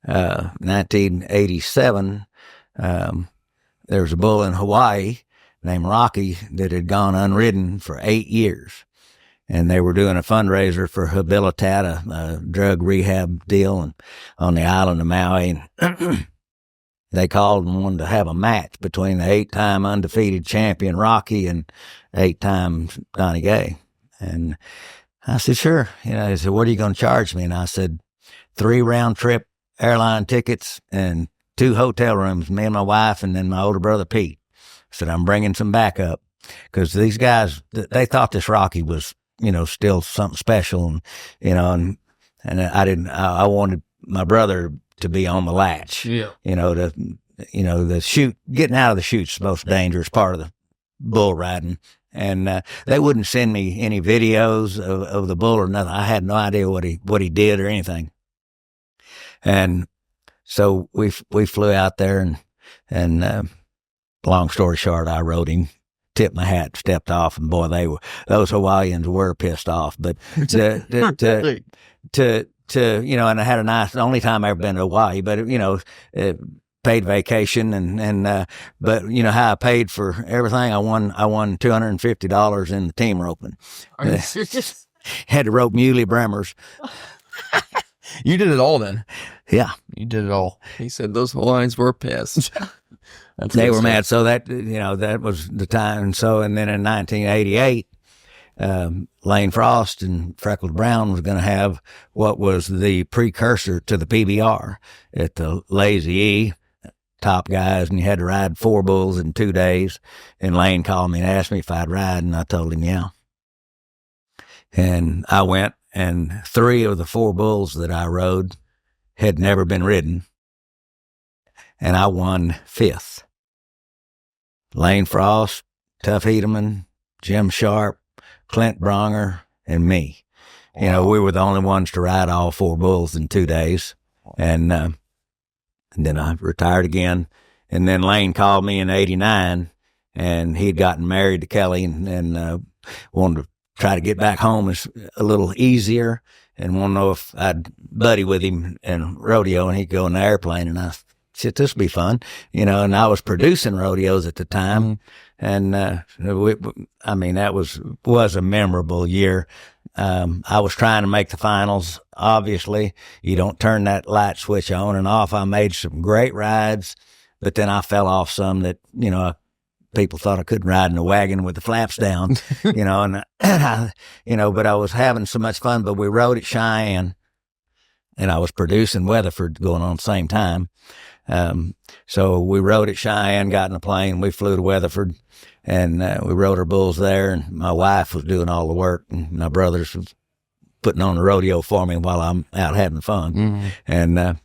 1987, there was a bull in Hawaii named Rocky that had gone unridden for 8 years. And they were doing a fundraiser for Habilitat, a drug rehab deal on the island of Maui. And they called and wanted to have a match between the 8-time undefeated champion Rocky and 8-time Donnie Gay. And I said, sure. He said, what are you going to charge me? And I said, 3 round-trip airline tickets and 2 hotel rooms, me and my wife, and then my older brother Pete. I said, I'm bringing some backup because these guys, they thought this Rocky was, still something special. And and I didn't. I wanted my brother to be on the latch. Yeah. The chute, getting out of the chute's the most dangerous part of the bull riding. And they wouldn't send me any videos of the bull or nothing. I had no idea what he did or anything. And so we flew out there, and long story short, I rode him, tipped my hat, stepped off, and boy, those Hawaiians were pissed off. But to and I had a nice, the only time I ever been to Hawaii, but paid vacation but how I paid for everything. I won $250 in the team roping. Are you serious? Had to rope muley bremers. You did it all then. Yeah, you did it all. He said those Hawaiians were pissed. They were mad. So that that was the time. And then in 1988, Lane Frost and Freckles Brown was going to have what was the precursor to the PBR at the Lazy E. Top guys, and you had to ride 4 bulls in 2 days. And Lane called me and asked me if I'd ride, and I told him yeah. And I went, and 3 of the 4 bulls that I rode had never been ridden, and I won 5th. Lane Frost, Tuff Hedeman, Jim Sharp, Clint Bronger, and me. Wow. We were the only ones to ride all 4 bulls in 2 days, and then I retired again. And then Lane called me in 89, and he'd gotten married to Kelly and wanted to try to get back home is a little easier, and wanted to know if I'd buddy with him in rodeo, and he'd go in the airplane. And I said, this would be fun, and I was producing rodeos at the time. And that was a memorable year. I was trying to make the finals. Obviously, you don't turn that light switch on and off. I made some great rides, but then I fell off some that, people thought I couldn't ride in a wagon with the flaps down, but I was having so much fun. But we rode at Cheyenne, and I was producing Weatherford going on at the same time. So we rode at Cheyenne, got in a plane, we flew to Weatherford, and we rode our bulls there, and my wife was doing all the work, and my brothers was putting on the rodeo for me while I'm out having fun. Mm-hmm. And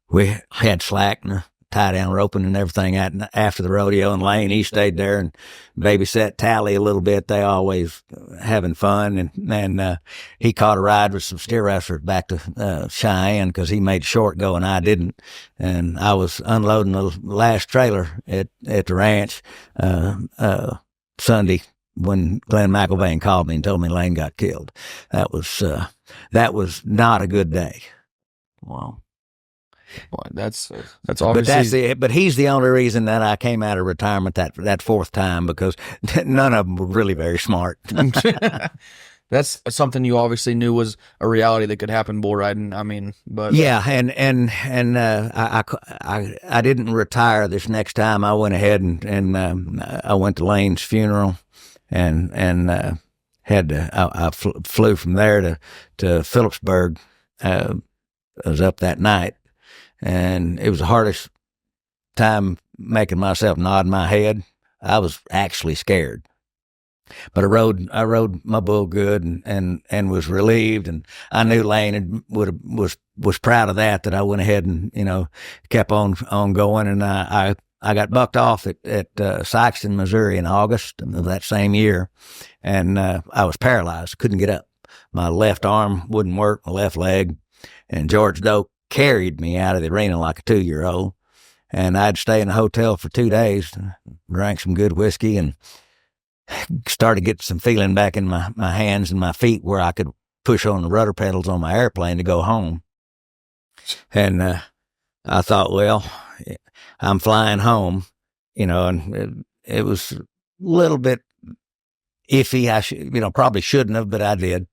we had slack and tie down roping and everything after the rodeo, and Lane, he stayed there and babysat Tally a little bit. They always having fun, and he caught a ride with some steer wrestlers back to Cheyenne because he made short go and I didn't. And I was unloading the last trailer at the ranch Sunday when Glenn McElvain called me and told me Lane got killed. That was not a good day. Wow. Well, that's obviously. But he's the only reason that I came out of retirement that 4th time, because none of them were really very smart. That's something you obviously knew was a reality that could happen bull riding. I mean, but yeah, and I didn't retire this next time. I went ahead and I went to Lane's funeral, and I flew from there to Phillipsburg. I was up that night. And it was the hardest time making myself nod my head. I was actually scared, but I rode my bull good and was relieved. And I knew Lane was proud of that I went ahead and, kept on going. And I got bucked off at Sykeston, Missouri in August of that same year. And, I was paralyzed, couldn't get up. My left arm wouldn't work, my left leg, and George Doak carried me out of the arena like a 2-year-old, and I'd stay in a hotel for 2 days, drank some good whiskey, and started getting some feeling back in my hands and my feet where I could push on the rudder pedals on my airplane to go home. And I thought, well, I'm flying home, and it was a little bit iffy. I probably shouldn't have, but I did.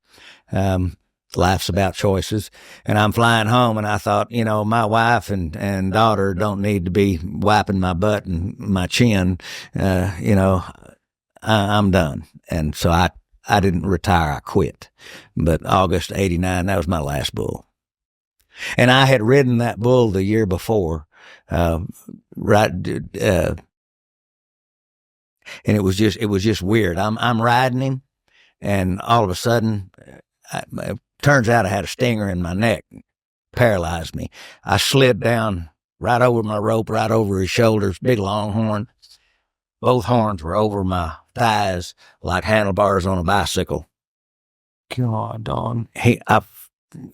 Life's about choices, and I'm flying home, and I thought, my wife and daughter don't need to be wiping my butt and my chin. I'm done. And so I didn't retire. I quit. But August 89, that was my last bull. And I had ridden that bull the year before, and it was just weird. I'm riding him, and all of a sudden, turns out I had a stinger in my neck, paralyzed me. I slid down right over my rope, right over his shoulders, big long horn. Both horns were over my thighs like handlebars on a bicycle. God, Don. I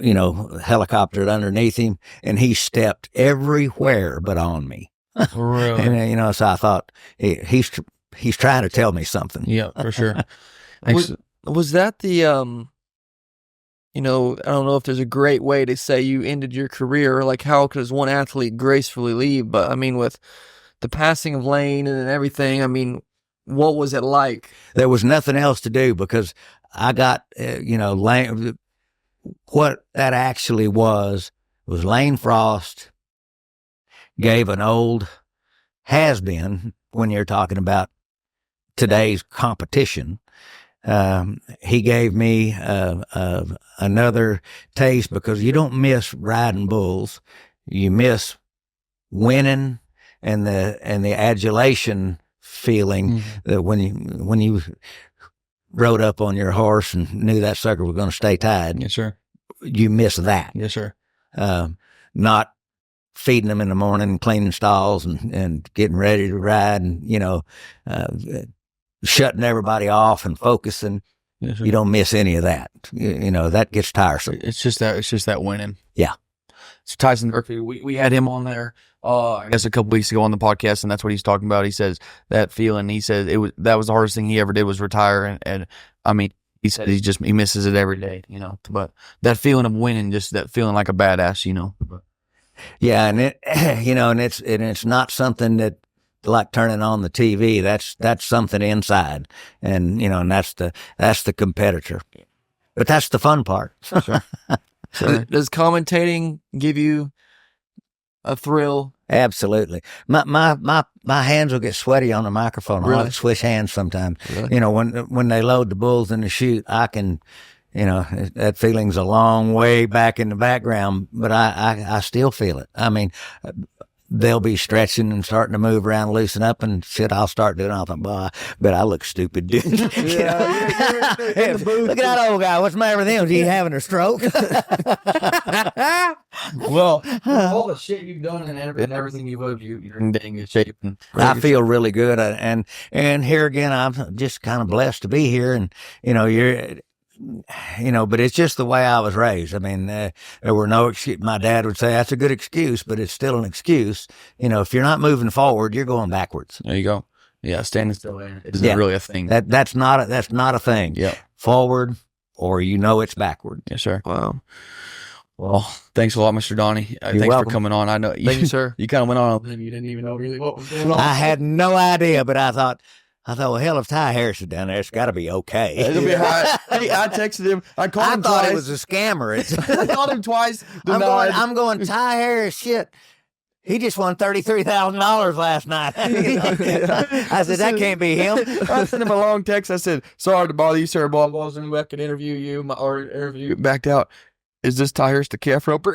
helicoptered underneath him, and he stepped everywhere but on me. Really? And, so I thought, he's trying to tell me something. Yeah, for sure. Was that the, I don't know if there's a great way to say you ended your career, like how does one athlete gracefully leave? But I mean, with the passing of Lane and everything, I mean, what was it like? There was nothing else to do because I got, Lane, what that actually was Lane Frost gave an old has-been, when you're talking about today's competition, he gave me another taste, because you don't miss riding bulls, you miss winning and the adulation feeling that when you rode up on your horse and knew that sucker was going to stay tied. Yes, sir. You miss that. Yes, sir. Not feeding them in the morning and cleaning stalls and getting ready to ride and, shutting everybody off and focusing. Yes, sir. You don't miss any of that. That gets tiresome. It's just that winning. Yeah. So Tyson Murphy, we had him on there, I guess a couple weeks ago on the podcast, and that's what he's talking about. He says that feeling. He said that was the hardest thing he ever did was retire, and I mean, he said he misses it every day, But that feeling of winning, just that feeling like a badass, But. Yeah, and it's not something that like turning on the TV. That's something inside, and and that's the competitor. But that's the fun part. Sure. Sure. Does commentating give you a thrill? Absolutely. My hands will get sweaty on the microphone. Really? I'll swish hands sometimes. Really? When they load the bulls in the chute, I can, that feeling's a long way back in the background, but I still feel it. I mean, they'll be stretching and starting to move around, loosen up, and shit, I'll start doing it. I'll think, boy, but I look stupid, dude. Look at that old guy. What's the matter with him? Is he having a stroke? Well, all the shit you've done and everything you've owed, you're in dang good shape. I feel really good. And here again, I'm just kind of blessed to be here. And, but it's just the way I was raised. I mean, there were no excuse. My dad would say that's a good excuse, but it's still an excuse. If you're not moving forward, you're going backwards. There you go. Yeah, standing still isn't really a thing. That's not a thing. Yeah, forward, or it's backward. Yes, sir. Wow. Well, thanks a lot, Mr. Donnie. Thanks welcome. for coming on. I know. Thank you, sir. You kind of went on. You didn't even know really what was going on. I had no idea, but I thought, well, hell, if Ty Harris is down there, it's got to be okay. It'll be high. Hey, I texted him. I called him thought twice. it was a scammer. I called him twice. I'm going, Ty Harris, shit. He just won $33,000 last night. I said, that can't be him. I sent him a long text. I said, sorry to bother you, sir. Blah, blah, blah. I can interview you or interview you. Backed out. Is this Ty Harris the calf roper?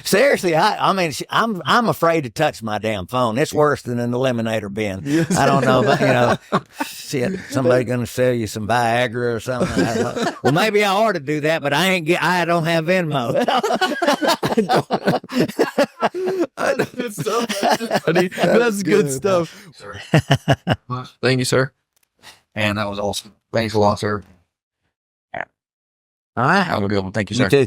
Seriously, I mean, I'm afraid to touch my damn phone. It's worse than an eliminator bin. Yes. I don't know, but shit, somebody going to sell you some Viagra or something. Well, maybe I ought to do that, but I don't have Venmo. That's good stuff. Thank you, sir. And that was awesome. Thanks a lot, sir. All right. Have a good one. Thank you, sir. You too.